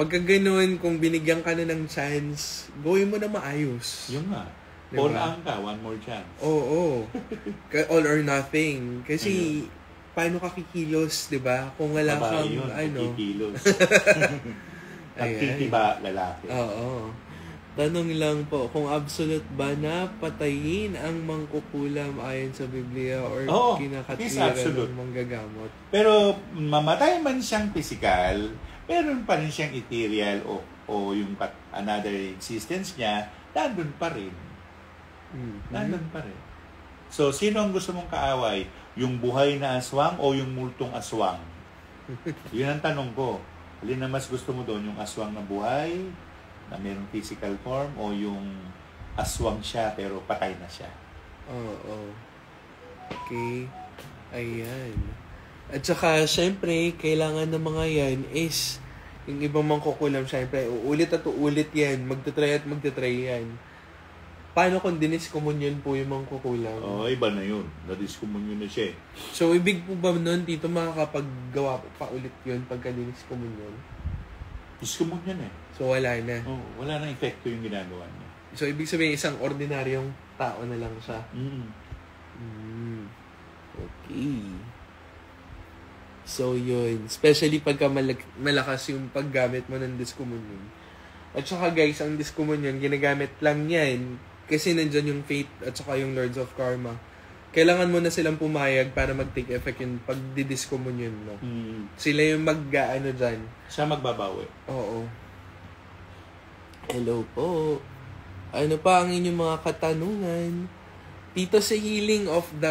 Speaker 1: Pagka ganoon, kung binigyan ka na ng chance, gawin mo na maayos.
Speaker 2: Yun nga.
Speaker 1: Diba?
Speaker 2: All ang ka, one more chance.
Speaker 1: Oo. All or nothing. Kasi, paano ka kikilos, di ba? Kung wala kang,
Speaker 2: yun, kikilos.
Speaker 1: Titiba,
Speaker 2: lalaki.
Speaker 1: Oo. Tanong lang po, kung absolute ba na patayin ang mangkukulam ayon sa Biblia or kinakatwiran ng manggagamot?
Speaker 2: Pero mamatay man siyang physical, meron pa rin siyang ethereal o yung another existence niya, nandun pa rin. Nandun pa rin. So, sino ang gusto mong kaaway? Yung buhay na aswang o yung multong aswang? Yun ang tanong ko. Alin na mas gusto mo doon? Yung aswang na buhay, na mayroong physical form, o yung aswang siya pero patay na siya?
Speaker 1: Oo. Okay. Ayan. At saka, syempre, kailangan ng mga yan is, yung ibang mangkukulam, syempre, uulit at uulit yan. Magtatry at magtatry yan. Paano kung diniscommunion po yung mangkukulam?
Speaker 2: Iba na yun. Na-discommunion na siya.
Speaker 1: So, ibig po ba nun, Tito, makakapaggawa pa ulit yun pagka diniscommunion?
Speaker 2: Discommunion eh.
Speaker 1: So, wala na.
Speaker 2: Wala nang epekto yung ginagawa niya.
Speaker 1: So, ibig sabihin, isang ordinaryong tao na lang siya. Okay. So, yun. Especially pagka malakas yung paggamit mo ng discommunion. At saka, guys, ang discommunion, ginagamit lang yan kasi nandyan yung faith at saka yung Lords of Karma. Kailangan mo na silang pumayag para mag-take effect yung pagdidiscommunion mo. Sila yung mag-ano dyan.
Speaker 2: Siya magbabawi.
Speaker 1: Oo. Hello po. Ano pa ang inyong mga katanungan? Tito, sa healing of the,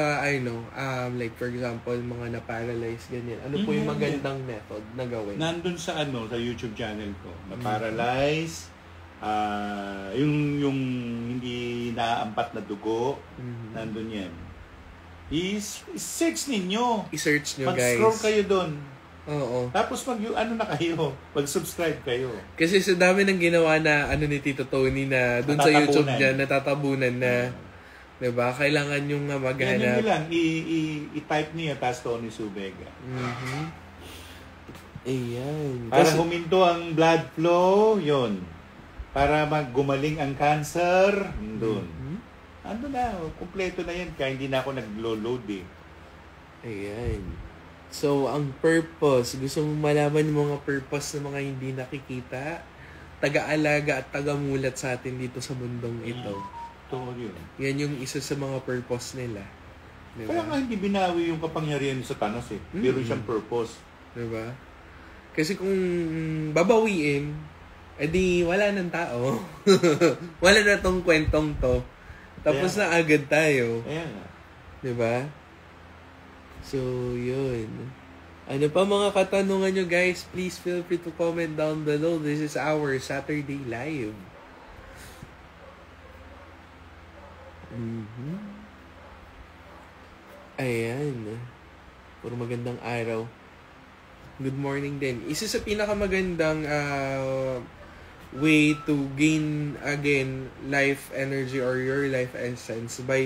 Speaker 1: like for example, mga na-paralyze, ganyan. Ano po yung magandang method na gawin?
Speaker 2: Nandun sa sa YouTube channel ko. Na-paralyze, yung hindi naampat na dugo, nandun yan. I-search ninyo.
Speaker 1: I-search nyo, guys.
Speaker 2: Mag-scroll kayo doon.
Speaker 1: Oo.
Speaker 2: Tapos mag-subscribe kayo.
Speaker 1: Kasi sa dami ng ginawa na ni Tito Tony na doon sa YouTube niya, natatabunan na Diba? Kailangan yung
Speaker 2: Yan
Speaker 1: maghanap.
Speaker 2: yun lang. I-type niya, tapos Tony Subega.
Speaker 1: Ayan.
Speaker 2: Para huminto ang blood flow, yun. Para gumaling ang cancer, doon. Ano na, kumpleto na yan. Kaya hindi na ako nag-load eh.
Speaker 1: Ayan. So, ang purpose, gusto mong malaman yung mga purpose ng mga hindi nakikita, taga-alaga at taga-mulat sa atin dito sa mundong ito.
Speaker 2: Totoo yun.
Speaker 1: Yan yung isa sa mga purpose nila. Diba?
Speaker 2: Kaya nga hindi binawi yung kapangyarihan sa Thanos eh. Pero siyang purpose.
Speaker 1: Diba? Kasi kung babawiin, edi wala ng tao. Wala na tong kwentong to. Tapos na agad tayo.
Speaker 2: Ayan nga.
Speaker 1: Diba? So, yun. Ano pa mga katanungan nyo, guys? Please feel free to comment down below. This is our Saturday Live. Ayan. Puro magandang araw. Good morning din. Isa sa pinakamagandang way to gain again life energy or your life essence by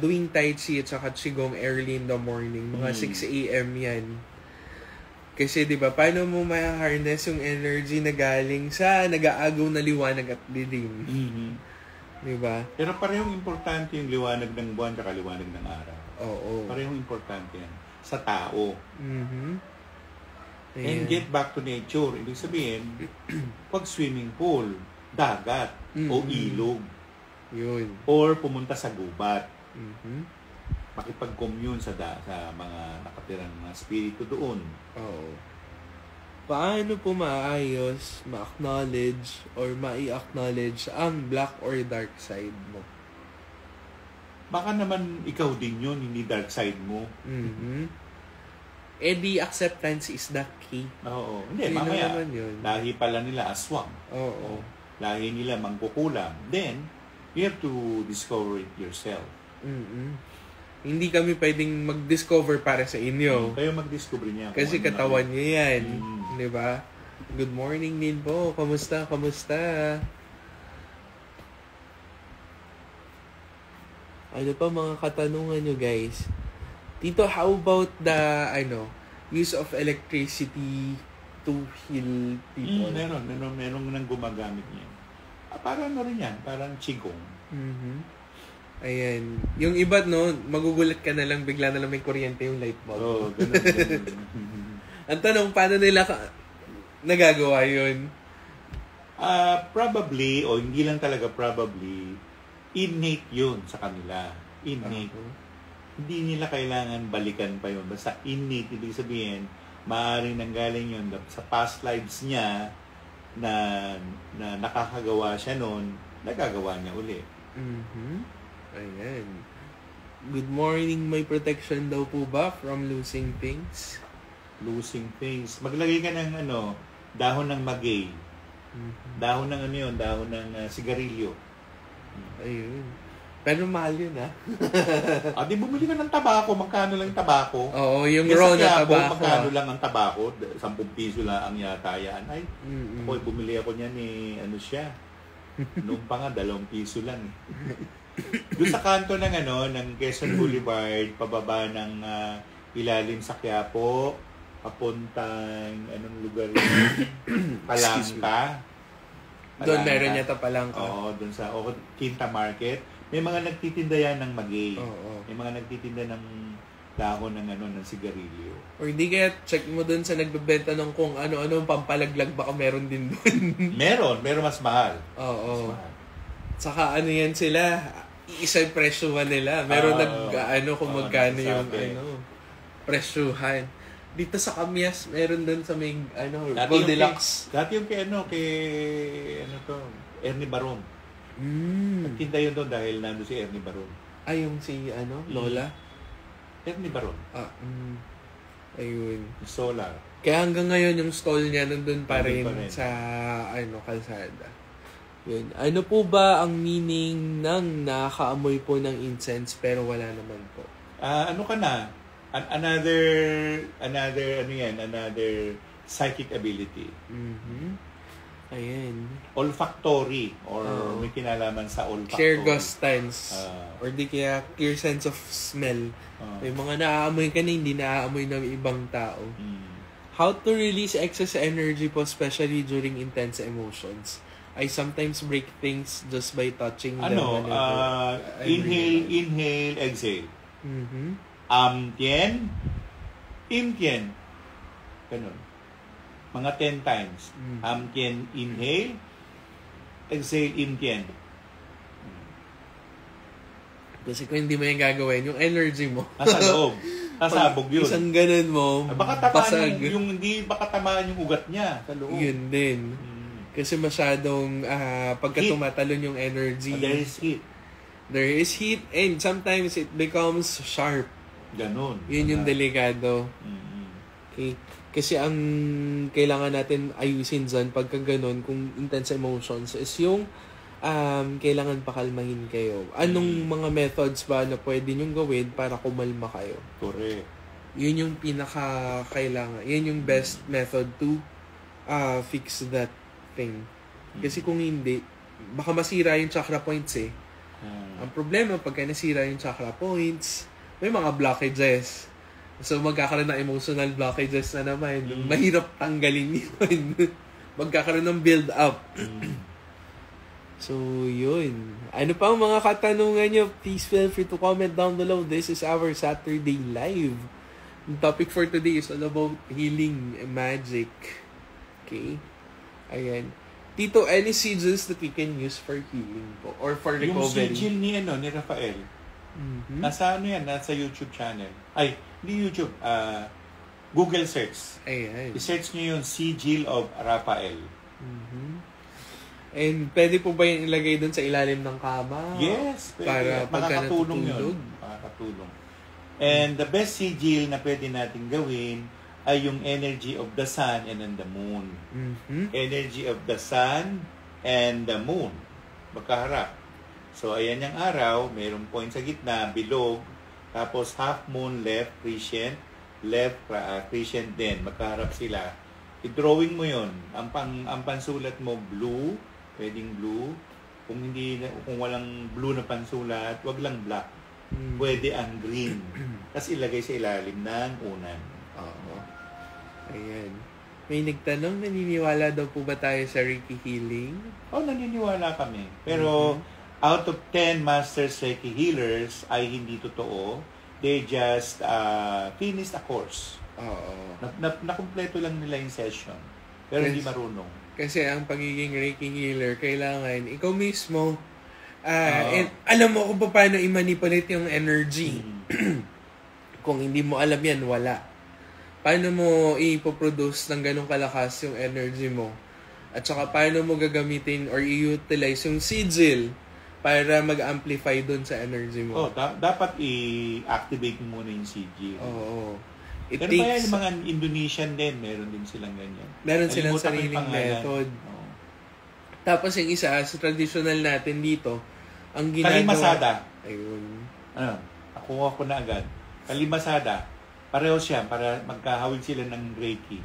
Speaker 1: doing Tai Chi at saka Qigong early in the morning. Mga 6 a.m. yan. Kasi di ba paano mo ma-harness yung energy na galing sa nag-aagaw na liwanag at dilim? Di ba?
Speaker 2: Pero parehong importante yung liwanag ng buwan at liwanag ng araw.
Speaker 1: Oo.
Speaker 2: Parehong importante yan sa tao.
Speaker 1: Ayan.
Speaker 2: And get back to nature. Ibig sabihin, pag swimming pool, dagat, o ilog.
Speaker 1: Yun.
Speaker 2: Or pumunta sa gubat. Makipag-commune sa mga nakatirang mga spirito doon.
Speaker 1: Oo. Paano po maayos, ma-acknowledge, or ma-i-acknowledge ang black or dark side mo?
Speaker 2: Baka naman ikaw din yun, hindi dark side mo.
Speaker 1: Eh di acceptance is the key.
Speaker 2: Oo. Hindi,
Speaker 1: Yun
Speaker 2: mamaya,
Speaker 1: naman yun.
Speaker 2: lahi pala nila aswang.
Speaker 1: Oo.
Speaker 2: Lahi nila mangkukulam. Then, you have to discover it yourself.
Speaker 1: Hindi kami pwedeng mag-discover para sa inyo.
Speaker 2: Kayo mag-discover niya.
Speaker 1: Kasi katawan niyo yan. Di ba? Good morning din po. Kamusta? Kamusta? Ano pa mga katanungan nyo, guys? Tito, how about the, use of electricity to heal people?
Speaker 2: Meron nang gumagamit niya. Parang rin yan. Parang Qigong.
Speaker 1: Ayan. Yung iba, no, magugulat ka na lang, bigla na lang may kuryente yung light bulb.
Speaker 2: Oo, ganun.
Speaker 1: Ang tanong, paano nila nagagawa yun?
Speaker 2: Probably, o hindi lang talaga probably, innate yun sa kanila. Innate. Hindi nila kailangan balikan pa yun. Basta innate, ibig sabihin, maaaring nanggaling yun sa past lives niya na nakakagawa siya noon, nagagawa niya uli.
Speaker 1: Ayan. Good morning, may protection daw po ba from losing things?
Speaker 2: Losing things. Maglagay ka ng dahon ng magay. Dahon ng dahon ng sigarilyo.
Speaker 1: Ayun. Pero mahal yun, ha?
Speaker 2: Di bumili ka ng tabako. Magkano lang yung tabako?
Speaker 1: Oo, yung raw na tabako.
Speaker 2: Magkano lang ang tabako? 10 piso lang ang yata yan. Ay, bumili ako niyan siya. Noong pa nga, 2 piso lang. Doon sa kanto ng Quezon Boulevard, pababa ng ilalim sa Quiapo, papuntang, anong lugar yun? Palangka.
Speaker 1: Doon meron yata Palangka.
Speaker 2: Oo, doon sa Quinta Market. May mga nagtitinda yan ng magay. May mga nagtitinda ng dahon ng sigarilyo.
Speaker 1: Or hindi kaya check mo doon sa nagbebenta ng kung ano-ano pampalaglag, baka meron din doon.
Speaker 2: meron mas mahal.
Speaker 1: Oo. Mas mahal. Saka yan sila, iisang presyuhan nila. Meron kung magkano yung presyuhan. Dito sa Kamias, meron doon sa may Goldilocks.
Speaker 2: Dati yung kay Ernie Baron. Nagtinda yun doon dahil nandun si Ernie Baron.
Speaker 1: Yung si Lola?
Speaker 2: Ernie Baron.
Speaker 1: Ayun.
Speaker 2: Solar.
Speaker 1: Kaya hanggang ngayon yung stall niya nandun pa rin sa kalsada. Yun. Ano po ba ang meaning ng nakakaamoy po ng incense pero wala naman po?
Speaker 2: Ano ka na? Another psychic ability.
Speaker 1: Ayan.
Speaker 2: Olfactory or may kinalaman sa olfactory.
Speaker 1: Clear gustance. Or di kaya clear sense of smell. May mga naaamoy ka na hindi naaamoy ng ibang tao. How to release excess energy po, especially during intense emotions. I sometimes break things just by touching them.
Speaker 2: Inhale, exhale. Tien, tien. Ganun. Mga 10 times. Tien, inhale, exhale, tien.
Speaker 1: Kasi kung hindi mo yung gagawin, yung energy mo.
Speaker 2: Nasa loob. Sasabog yun.
Speaker 1: Isang ganun mo,
Speaker 2: baka tamaan baka tamaan yung ugat niya sa loob.
Speaker 1: Yun din. Kasi masyadong pagka tumatalon yung energy.
Speaker 2: There is heat.
Speaker 1: There is heat and sometimes it becomes sharp.
Speaker 2: Ganun.
Speaker 1: Yun yung delikado. Okay. Kasi ang kailangan natin ayusin dyan pagka ganun, kung intense emotions, is yung kailangan pakalmahin kayo. Anong mga methods ba na pwede nyong gawin para kumalma kayo?
Speaker 2: Correct.
Speaker 1: Yun yung pinaka-kailangan. Yun yung best method to fix that thing. Kasi kung hindi, baka masira yung chakra points eh. Ang problema, pagka nasira yung chakra points, may mga blockages. So, magkakaroon ng emotional blockages na naman. Mahirap tanggalin yun. Magkakaroon ng build-up. So, yun. Ano pa ang mga katanungan nyo? Please feel free to comment down below. This is our Saturday Live. The topic for today is all about healing and magic. Okay? Ayan. Tito, any sigils that we can use for healing po? Or for recovery?
Speaker 2: Yung sigil ni Rafael. Nasa nasa YouTube channel. Ay, hindi YouTube. Google search.
Speaker 1: Ayan.
Speaker 2: I-search nyo yung Sigil of Rafael.
Speaker 1: And pwede po ba yung ilagay dun sa ilalim ng kama?
Speaker 2: Yes. Pwede.
Speaker 1: Para pagka
Speaker 2: makakatulong
Speaker 1: natutulog?
Speaker 2: yun. Makakatulong. And the best sigil na pwede natin gawin ay yung energy of the sun and the moon. Energy of the sun and the moon. Magkaharap. So, ayan yung araw. Mayroong point sa gitna, bilog. Tapos, half moon, left, crescent. Left, crescent din. Magkaharap sila. I-drawing mo yon. Ang pansulat mo, blue. Pwedeng blue. Kung walang blue na pansulat, wag lang black. Pwede ang green. Tapos ilagay sa ilalim ng unan.
Speaker 1: Oo. Ayan. May nagtanong, naniniwala daw po ba tayo sa Reiki healing?
Speaker 2: Naniniwala kami. Pero, out of 10 Masters Reiki healers ay hindi totoo. They just finished a course.
Speaker 1: Oo.
Speaker 2: Nakumpleto lang nila yung session. Pero hindi marunong.
Speaker 1: Kasi ang pagiging Reiki healer, kailangan ikaw mismo, alam mo kung paano i-manipulate yung energy. Kung hindi mo alam yan, wala. Paano mo ipoproduce ng ganong kalakas yung energy mo? At saka paano mo gagamitin or i-utilize yung sigil para mag-amplify dun sa energy mo.
Speaker 2: Dapat i-activate mo muna yung sigil.
Speaker 1: Oo.
Speaker 2: Pero kaya yung mga Indonesian din, meron din silang ganyan.
Speaker 1: Meron silang sariling method. Tapos yung isa, sa traditional natin dito, ang ginagawa...
Speaker 2: Kalimasada.
Speaker 1: Ayun.
Speaker 2: Nakuha ko na agad. Kalimasada. Pareho siya para magkahawig sila ng Reiki.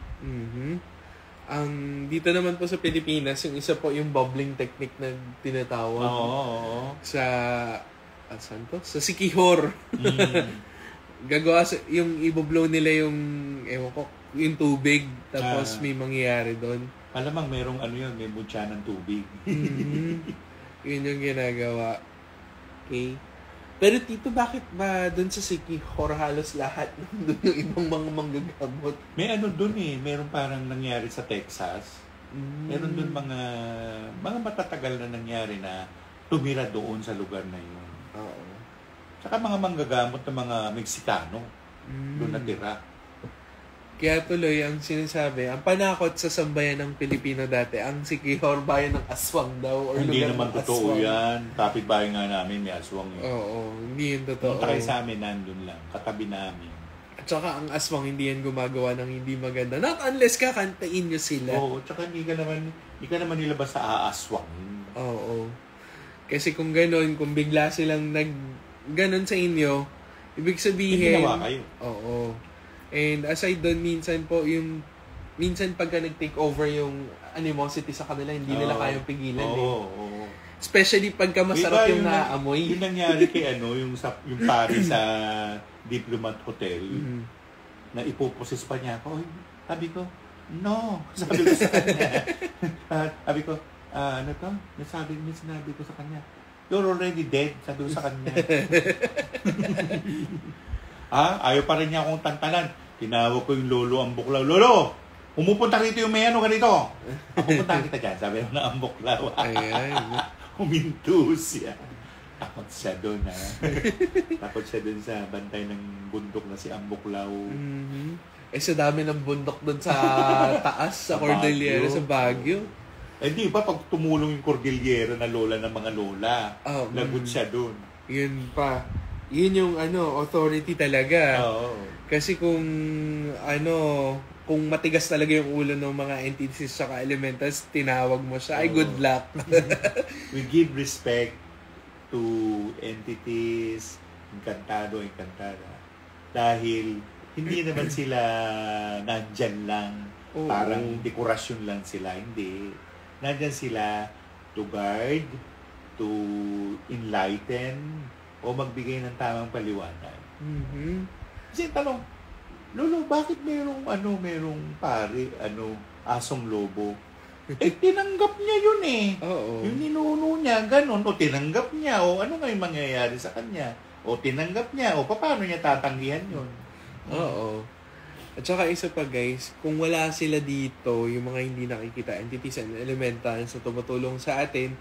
Speaker 1: Ang dito naman po sa Pilipinas, yung isa po yung bubbling technique na tinatawag. Sa saan to? Sa Sikihor. Gagawa yung i-blow nila yung yung tubig tapos may mangyayari doon.
Speaker 2: Alamang merong may butya ng tubig.
Speaker 1: Yun yung ginagawa. Okay. Pero Tito, bakit ba doon sa Sikihor halos lahat doon yung ibang mga manggagamot?
Speaker 2: May doon meron parang nangyari sa Texas. Meron doon mga matatagal na nangyari na tumira doon sa lugar na yun.
Speaker 1: Oo.
Speaker 2: Saka mga manggagamot ng mga Meksikano doon natira.
Speaker 1: Kaya tuloy ang sinasabi, ang panakot sa sambayan ng Pilipino dati, ang Sikihor bayan ng aswang daw. Or
Speaker 2: hindi naman totoo aswang. Yan. Kapit-bahay nga namin may aswang yun.
Speaker 1: Oo, hindi yun totoo.
Speaker 2: Punta kayo sa amin, nandun lang. Katabi namin.
Speaker 1: At saka ang aswang hindi yan gumagawa ng hindi maganda. Not unless kakantain nyo sila.
Speaker 2: Oo, tsaka hindi ka naman nilabas sa aaswang.
Speaker 1: Oo. Kasi kung gano'n, kung bigla silang gano'n sa inyo, ibig sabihin...
Speaker 2: Hindi ginawa kayo.
Speaker 1: Oo. And aside doon, minsan po yung minsan pagka nag-take over yung animosity sa kanila, hindi nila kayang pigilan Especially pagka masarap
Speaker 2: diba,
Speaker 1: yung naaamoy.
Speaker 2: Yung nangyari kay yung pari sa Diplomat Hotel, na ipuposes pa niya ako. Sabi ko, no. Sabi ko sa kanya. Sabi ko, ano to? Sinabi ko sa kanya, you're already dead. Sabi ko sa kanya. Ayaw pa rin niya akong tantanan. Tinawag ko yung lolo ang buklaw. Lolo! Pumupunta rito yung may ganito. Pupunta kita dyan. Sabi ko na ang buklaw.
Speaker 1: Ayan.
Speaker 2: Huminto siya. Takot siya doon, Takot siya doon sa bantay ng bundok na si Ambuklaw.
Speaker 1: Sa dami ng bundok doon sa taas, sa Cordillera, sa Baguio.
Speaker 2: Di ba pag tumulong yung Cordillera na lola ng mga lola, lagot siya doon.
Speaker 1: Yun pa. Yun yung authority talaga. Kasi kung matigas talaga yung ulo ng mga entities sa elementals, tinawag mo siya, ay good luck.
Speaker 2: We give respect to entities, encantado, encantada. Dahil hindi naman sila nandyan lang, parang dekorasyon lang sila. Hindi. Nandyan sila to guard, to enlighten, o magbigay ng tamang paliwanag. Kasi tanong, Lolo, bakit merong pare, asong lobo? Tinanggap niya yun Yung ninuno niya, ganun. O tinanggap niya, o ano nga yung mangyayari sa kanya? O tinanggap niya, o paano niya tatanggihan yun?
Speaker 1: At saka isa pa guys, kung wala sila dito, yung mga hindi nakikita entities and elementals na tumutulong sa atin,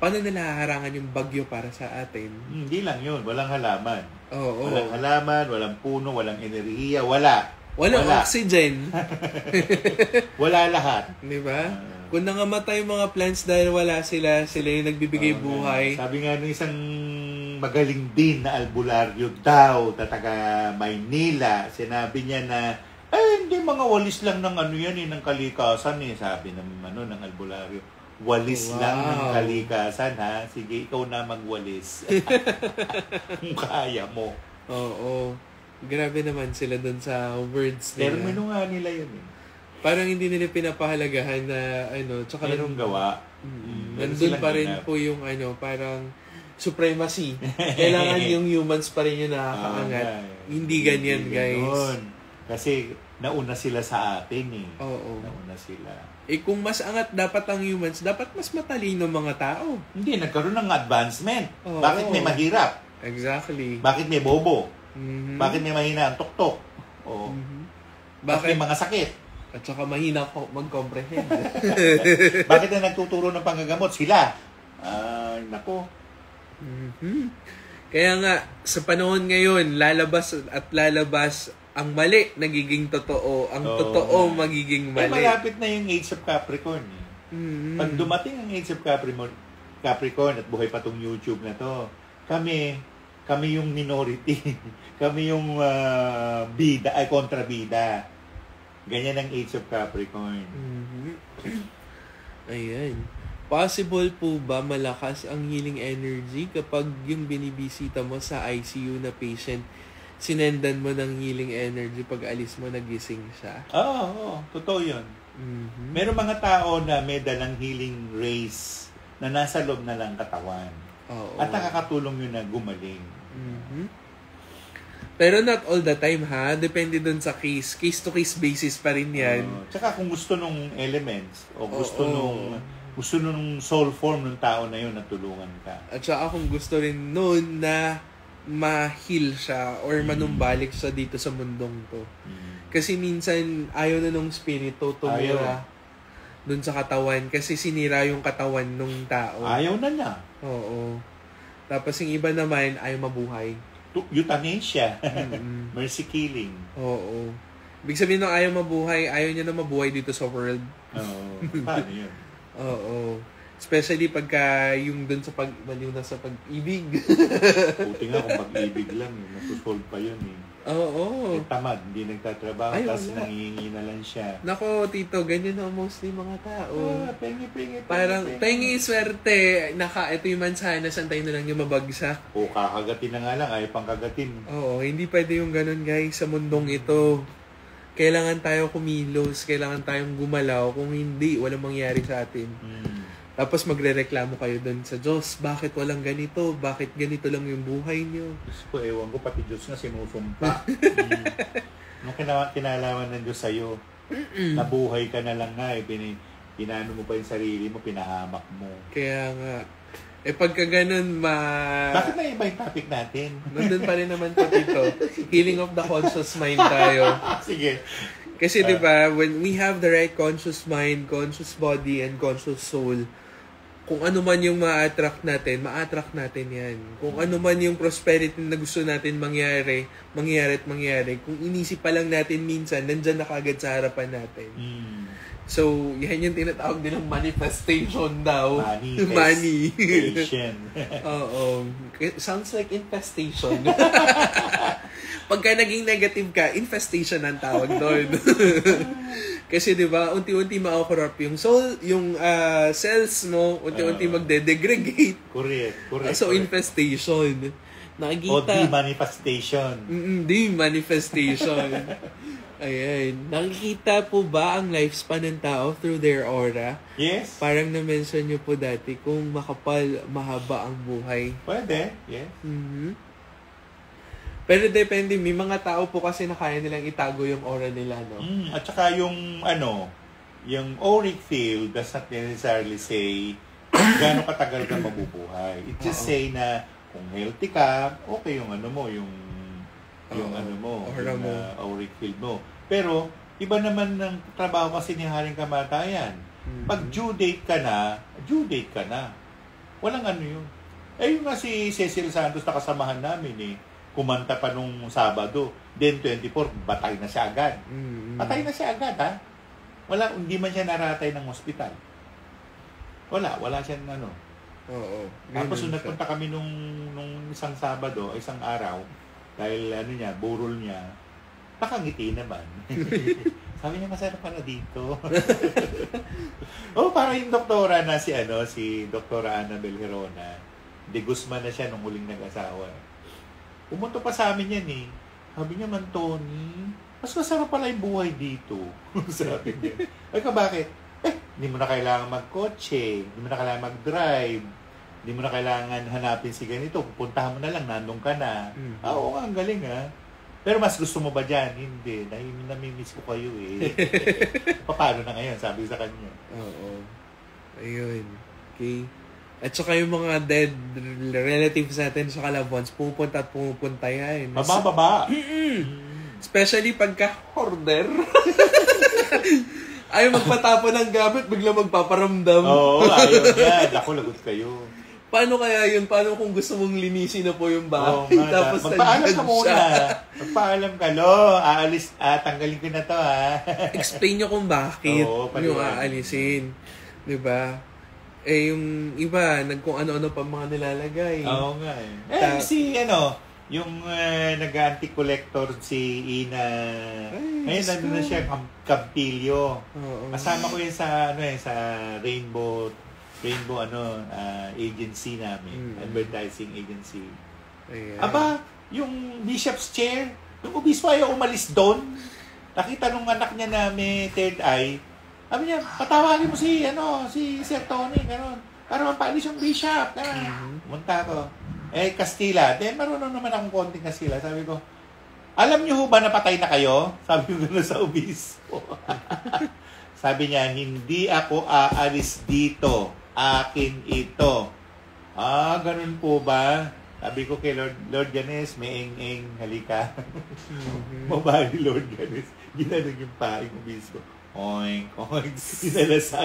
Speaker 1: paano nila haharangan yung bagyo para sa atin?
Speaker 2: Hindi lang yun, walang halaman.
Speaker 1: Walang
Speaker 2: halaman, walang puno, walang enerhiya, wala.
Speaker 1: Walang oxygen.
Speaker 2: Wala lahat.
Speaker 1: Diba? Kung nangamatay yung mga plants dahil wala sila yung nagbibigay buhay.
Speaker 2: Sabi nga ng isang magaling din na albularyo daw, taga Maynila, sinabi niya na, hindi mga walis lang ng ng kalikasan sabi ng ng albularyo. Walis lang ng kalikasan, Sige, ikaw na magwalis. Kung kaya mo.
Speaker 1: Grabe naman sila dun sa words nila.
Speaker 2: Termino nga nila yun
Speaker 1: Parang hindi nila pinapahalagahan na tsaka
Speaker 2: merong gawa.
Speaker 1: Nandun pa rin po yung parang supremacy. Kailangan yung humans pa rin yung nakakaangat. Hindi ganyan, guys.
Speaker 2: Kasi nauna sila sa atin
Speaker 1: Nauna
Speaker 2: sila.
Speaker 1: Kung mas angat dapat ang humans, dapat mas matalino mga tao.
Speaker 2: Hindi, nagkaroon ng advancement. Bakit may mahirap?
Speaker 1: Exactly.
Speaker 2: Bakit may bobo? Bakit may mahina ang tuktok? Bakit may mga sakit?
Speaker 1: At saka mahina mag-comprehend.
Speaker 2: Bakit na nagtuturo ng panggagamot? Sila. Nako.
Speaker 1: Kaya nga, sa panahon ngayon, lalabas ang mali nagiging totoo, ang totoo magiging mali.
Speaker 2: Malapit na yung Age of Capricorn. Pag dumating ang Age of Capricorn at buhay pa tong YouTube na to, kami yung minority. Kami yung kontrabida. Ganyan ang Age of Capricorn.
Speaker 1: Ayan. Possible po ba malakas ang healing energy kapag yung binibisita mo sa ICU na patient, sinendan mo ng healing energy pag alis mo, nagising siya?
Speaker 2: Totoo yun. Meron mga tao na may dalang healing rays na nasa loob na lang katawan. At nakakatulong yun na gumaling.
Speaker 1: Pero not all the time depende dun sa case. Case to case basis pa rin yan.
Speaker 2: Tsaka kung gusto nung elements o gusto nung soul form ng tao na yun na tulungan ka.
Speaker 1: At saka kung gusto rin nun na ma-heal siya or manumbalik siya dito sa mundong to. Kasi minsan ayaw na nung spirito tumira dun sa katawan kasi sinira yung katawan nung tao.
Speaker 2: Ayaw na niya.
Speaker 1: Tapos yung iba naman ayaw mabuhay.
Speaker 2: Euthanasia. Mercy killing.
Speaker 1: Ibig sabihin nung ayaw mabuhay, ayaw niya na mabuhay dito sa world.
Speaker 2: Paano yun?
Speaker 1: Especially pagka yung dun sa sa pag-ibig.
Speaker 2: Buti nga kung pag-ibig lang, nasusolve pa yun tamad, hindi nagtatrabaho, tapos nangihingi na lang siya.
Speaker 1: Nako, tito, ganyan na mostly mga tao.
Speaker 2: Pengi.
Speaker 1: Parang, pengi, swerte. Ito yung mansanas, antayin na lang yung mabagsak.
Speaker 2: Kakagatin na nga lang, ayaw pang kagatin.
Speaker 1: Hindi pwede yung ganun, guys, sa mundong ito. kailangan tayo kumilos, kailangan tayong gumalaw. Kung hindi, walang mangyari sa atin. Tapos magrereklamo kayo doon sa Diyos. Bakit walang ganito? Bakit ganito lang yung buhay niyo?
Speaker 2: Diyos ko, ewan ko, pati Diyos nga sinusumpa. Nung kinalaman ng Diyos sa'yo, nabuhay ka na lang nga eh. Pinano mo pa yung sarili mo, pinahamak mo.
Speaker 1: Kaya nga. Pagka ganun,
Speaker 2: Bakit na iba yung topic natin?
Speaker 1: Nandun pa rin naman po dito. Healing of the conscious mind tayo.
Speaker 2: Sige.
Speaker 1: Kasi diba, when we have the right conscious mind, conscious body, and conscious soul, kung ano man yung ma-attract natin yan. Kung ano man yung prosperity na gusto natin mangyari at mangyari. Kung inisip pa lang natin minsan, nandyan na kagad sa harapan natin. So, yan yung tinatawag nilang manifestation daw. Money. Oo. Sounds like infestation. Pagka naging negative ka, infestation ang tawag doon. Kasi 'di ba, unti-unti ma-corrupt yung soul, yung cells mo, unti-unti magde-degrade.
Speaker 2: Correct.
Speaker 1: So infestation. Nakikita.
Speaker 2: O demanifestation.
Speaker 1: Demanifestation. Ayan. Nakikita po ba ang lifespan ng tao through their aura?
Speaker 2: Yes.
Speaker 1: Parang na-mention nyo po dati kung makapal, mahaba ang buhay.
Speaker 2: Pwede, yes.
Speaker 1: Pero depende, may mga tao po kasi na kaya nilang itago yung aura nila, no?
Speaker 2: At saka yung yung auric field does not necessarily say gaano katagal ka mabubuhay. It just say na kung healthy ka, okay yung
Speaker 1: aura mo.
Speaker 2: Auric field mo. Pero iba naman ng trabaho kasi ni Haring Kamatayan. Pag due date ka na. Walang ano yun. Yung nga si Cecil Santos na kasamahan namin kumanta pa nung Sabado. Then 24, batay na siya agad. Patay na siya agad, ha? Hindi man siya naratay ng ospital. Wala siyang
Speaker 1: Oo.
Speaker 2: Tapos nagpunta kami nung isang Sabado, isang araw, dahil burol niya, nakangiti naman. Sabi niya, masarap pala dito. Para yung doktora na si Doktora Annabel Herona, de Guzman na siya nung huling nag-asawa. Pumunta pa sa amin yan Sabi niya, Tony, mas masarap pala yung buhay dito. Sabi niya. Bakit? Hindi mo na kailangan magkotse, hindi mo na kailangan mag-drive, hindi mo na kailangan hanapin si ganito, pupuntahan mo na lang, nandun ka na. Oo nga, ang galing Pero mas gusto mo ba dyan? Hindi, namimiss ko kayo Paano na ngayon? Sabi sa kanya.
Speaker 1: Oo. Ayun. Okay. At saka yung mga dead relatives natin sa loved ones, pupunta yan.
Speaker 2: Baba.
Speaker 1: Especially pagka hoarder. Ayaw magpatapon ng gamit, bigla magpaparamdam.
Speaker 2: Oo, ayaw yan. Ako, lagot kayo.
Speaker 1: Paano kaya yun? Paano kung gusto mong linisin na po yung bahay? Tapos
Speaker 2: magpaalam ka muna. Magpaalam ka, tanggalin ko na to,
Speaker 1: Explain nyo kung bakit yung aalisin. Diba? Yung iba, kung ano-ano pa mga nilalagay.
Speaker 2: Oo nga yung nag-antique collector si Ina. Ngayon, nandun na siya, Campillo. Kasama ko yun sa Rainbow agency namin, advertising agency. Yung bishop's chair, yung obispo ayaw umalis doon. Nakita nung anak niya na may third eye, sabi niya, patawagin mo si Sir Tony, gano'n. Para mapaalis yung bishop, gano'n. Munta ko. Kastila. Marunong naman akong konting Kastila. Sabi ko, alam niyo ba napatay na kayo? Sabi ko gano'n sa obispo. Sabi niya, hindi ako aalis dito. Akin ito. Ganun po ba? Sabi ko kay Lord Ganes, may eng-eng, halika. Mabali Lord Ganes. Ginanong yung paing obispo. Oink. Dinala sa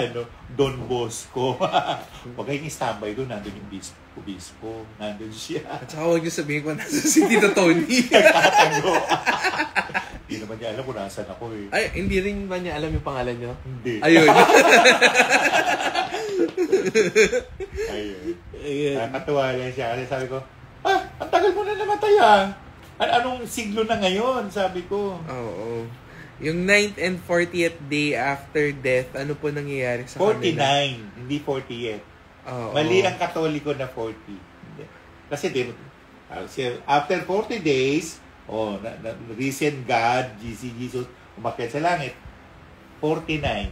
Speaker 2: Don Bosco. Huwag kayong istambay doon. Nandun yung obispo. Nandun siya.
Speaker 1: At saka huwag niyo sabihin ko nasa si Tito Tony.
Speaker 2: Nagtatango. Hindi naman niya alam kung nasan ako
Speaker 1: Ay, hindi rin ba niya alam yung pangalan niyo?
Speaker 2: Hindi.
Speaker 1: Ayun.
Speaker 2: Ayun. Nakakatuwa lang siya. Kasi sabi ko, ang tagal mo na namatay Anong siglo na ngayon? Sabi ko.
Speaker 1: Oo. Yung 9th and 40th day after death, ano po nangyayari sa
Speaker 2: 49,
Speaker 1: kanila?
Speaker 2: hindi 40th.
Speaker 1: Oh,
Speaker 2: Mali ang Katoliko na 40. Kasi after 40 days, risen God, Jesus, umakyat sa langit, 49.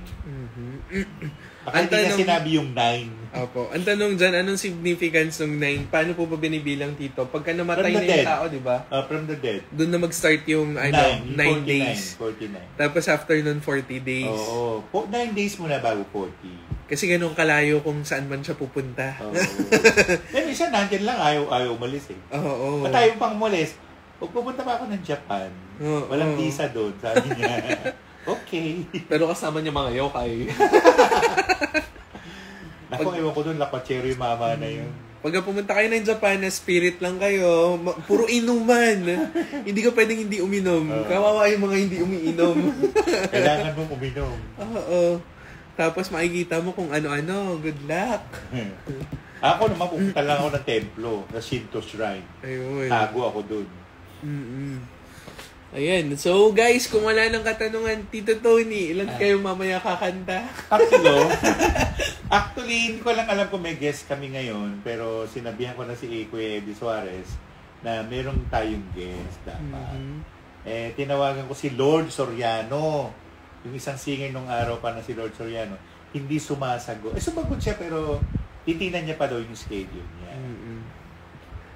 Speaker 2: Baka
Speaker 1: Ang
Speaker 2: hindi niya
Speaker 1: tanong-
Speaker 2: sinabi yung 9.
Speaker 1: Opo. Ang tanong dyan, anong significance ng 9? Paano po ba binibilang dito? Pagka namatay
Speaker 2: From the
Speaker 1: na yung
Speaker 2: dead.
Speaker 1: tao, di ba?
Speaker 2: From the dead.
Speaker 1: Doon na mag-start yung 9
Speaker 2: 49,
Speaker 1: days.
Speaker 2: 49.
Speaker 1: Tapos after nun, 40 days.
Speaker 2: Oo. 9 days muna bago 40.
Speaker 1: Kasi ganun kalayo kung saan man siya pupunta.
Speaker 2: Oo. Then isa nandyan lang, ayaw umalis eh.
Speaker 1: Oo.
Speaker 2: At ayaw pang umalis. Pag pupunta pa ako ng Japan,
Speaker 1: Oo.
Speaker 2: walang visa doon, sabi niya. Okay.
Speaker 1: Pero kasama niya mga yokai.
Speaker 2: Ako, ewan ko doon, lapachero yung mama na yun.
Speaker 1: Pagka pumunta kayo ng Japan, na spirit lang kayo, puro inuman. Hindi ka pwedeng hindi uminom. Kawawa yung mga hindi umiinom.
Speaker 2: Kailangan mong uminom.
Speaker 1: Oo. Tapos makikita mo kung ano-ano. Good luck.
Speaker 2: Ako naman, pupunta lang ako ng templo, na Shinto Shrine.
Speaker 1: Ayun.
Speaker 2: Tago ako doon.
Speaker 1: Ayan. So, guys, kung wala nang katanungan, Tito Tony, ilan kayo mamaya kakanta?
Speaker 2: Actually, hindi ko lang alam kung may guest kami ngayon, pero sinabihan ko na si Kuya Eddie Suarez na meron tayong guest dapat. Tinawagan ko si Lord Soriano, yung isang singer nung araw pa na si Lord Soriano. Hindi sumasagot. Sumagot siya, pero titinan niya pa daw yung schedule niya.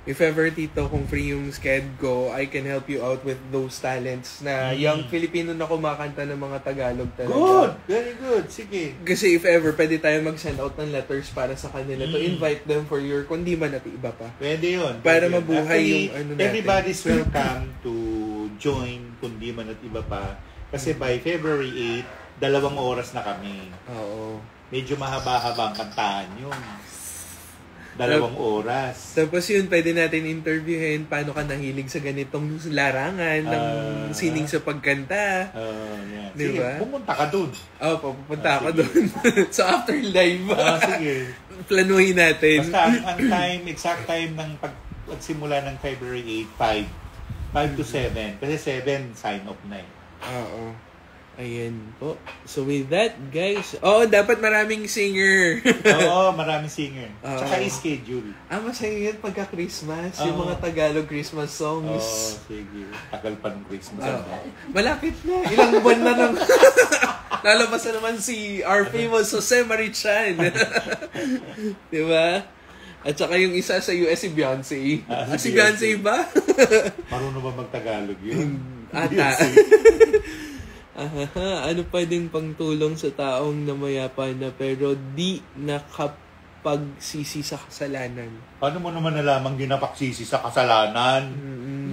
Speaker 1: If ever, Tito, kung free yung sked ko, I can help you out with those talents na young Filipino na kumakanta ng mga Tagalog talaga.
Speaker 2: Good! Very good. Sige.
Speaker 1: Kasi if ever, pwede tayo mag-send out ng letters para sa kanila to invite them for your, kundi man at iba pa.
Speaker 2: Pwede yun.
Speaker 1: Para
Speaker 2: Pwede
Speaker 1: mabuhay
Speaker 2: Actually,
Speaker 1: yung ano natin.
Speaker 2: everybody's welcome to join kundi man at iba pa. Kasi by February 8, 2 oras na kami.
Speaker 1: Oo.
Speaker 2: Medyo mahaba-haba ang kantahan yun. 2 oras.
Speaker 1: Tapos yun, pwede natin interviewin paano ka nahilig sa ganitong larangan ng sining sa pagkanta.
Speaker 2: Yeah.
Speaker 1: Diba?
Speaker 2: Sige, pumunta ka dun.
Speaker 1: Pupunta ako doon. So after live,
Speaker 2: Sige.
Speaker 1: planuhin natin.
Speaker 2: Basta ang time, exact time ng pagsimula ng February 8, 5 to 7. Kasi 7, sign off na eh.
Speaker 1: Oo. Ayan po. So with that, guys, dapat maraming singer.
Speaker 2: Oo, maraming singer. Tsaka i-schedule.
Speaker 1: Masaya yan pagka Christmas. Yung mga Tagalog Christmas songs.
Speaker 2: Sige. Tagal pa ng Christmas.
Speaker 1: Malapit na. Ilang buwan na lang. Lalabas na naman si our famous Jose Marichan. Diba? At saka yung isa sa US, si Beyonce. Si Beyonce ba?
Speaker 2: Marunong ba mag-Tagalog yun?
Speaker 1: Ata. Ano pwedeng pangtulong sa taong namayapa na pero di nakapagsisi sa kasalanan?
Speaker 2: Paano mo naman nalamang di napagsisi sa kasalanan?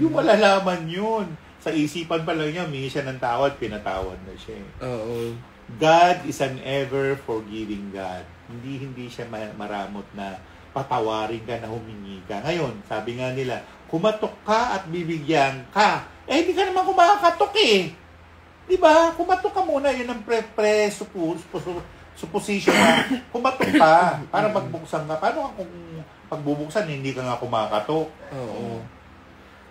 Speaker 2: Yung malalaman yun. Sa isipan pa lang niya, humingi siya ng tawad, pinatawad na siya.
Speaker 1: Oo.
Speaker 2: God is an ever forgiving God. Hindi siya maramot na patawarin ka na humingi ka. Ngayon, sabi nga nila, kumatok ka at bibigyan ka. Hindi ka naman kumakatok eh. Diba? Kumatok ka muna. Yun ang supposition na kumatok ka para magbuksan ka. Paano kung pagbubuksan, hindi ka nga kumakatok?
Speaker 1: Oo.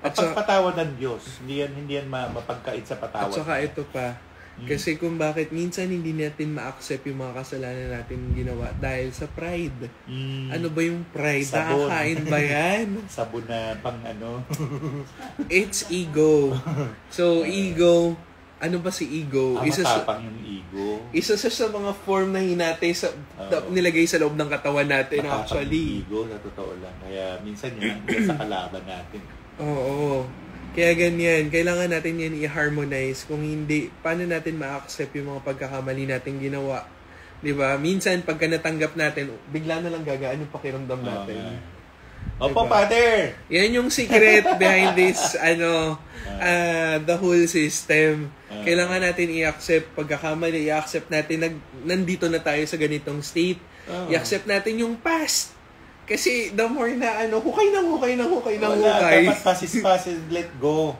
Speaker 2: At pagpatawad ng Diyos, hindi yan mapagkait sa patawad.
Speaker 1: At saka ito pa, kasi kung bakit minsan hindi natin ma-accept yung mga kasalanan natin ginawa dahil sa pride. Ano ba yung pride?
Speaker 2: Sabon.
Speaker 1: Nakakain ba yan?
Speaker 2: Sabon na pang ano?
Speaker 1: It's ego. So, ego, ano ba si ego?
Speaker 2: Matapang yung ego.
Speaker 1: Isa sa mga form na hinatay nilagay sa loob ng katawan natin
Speaker 2: Matapang
Speaker 1: actually.
Speaker 2: yung ego, sa totoo lang. Kaya minsan yan sa kalaban natin.
Speaker 1: Oo. Kaya ganyan, kailangan natin yan i-harmonize. Kung hindi, paano natin ma-accept yung mga pagkakamali natin ginawa? 'Di ba? Minsan pagka natanggap natin, bigla na lang gagaan yung pakiramdam natin.
Speaker 2: Opo, Father!
Speaker 1: Yan yung secret behind this the whole system. Kailangan natin i-accept pagkakamali, i-accept natin nandito na tayo sa ganitong state. I-accept natin yung past. Kasi the more na hukay.
Speaker 2: Dapat pasis, let go.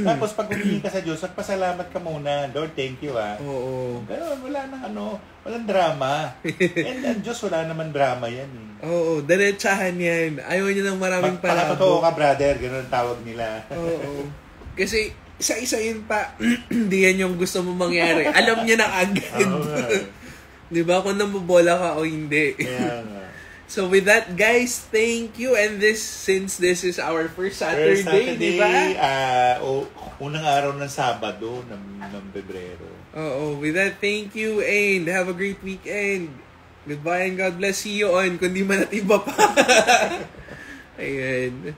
Speaker 2: Tapos pag humingi ka sa Diyos, pasalamat ka muna. Lord, thank you
Speaker 1: Oo.
Speaker 2: Pero wala nang walang drama. And ang Diyos, wala naman drama yan eh.
Speaker 1: Oo, diretsahan yan. Ayaw niya ng maraming palabok.
Speaker 2: Totoo ka, brother. Ganun ang tawag nila.
Speaker 1: Oo. Kasi isa-isayin pa, hindi yan yung gusto mo mangyari. Alam niya na agad. Di ba? Kung namubola ka o hindi.
Speaker 2: Kaya nga.
Speaker 1: So with that, guys, thank you. And since this is our first Saturday, di ba?
Speaker 2: Unang araw ng Sabado ng Pebrero.
Speaker 1: Oo, with that, thank you and have a great weekend. Goodbye and God bless. See you on kundi man at iba pa. Ayan.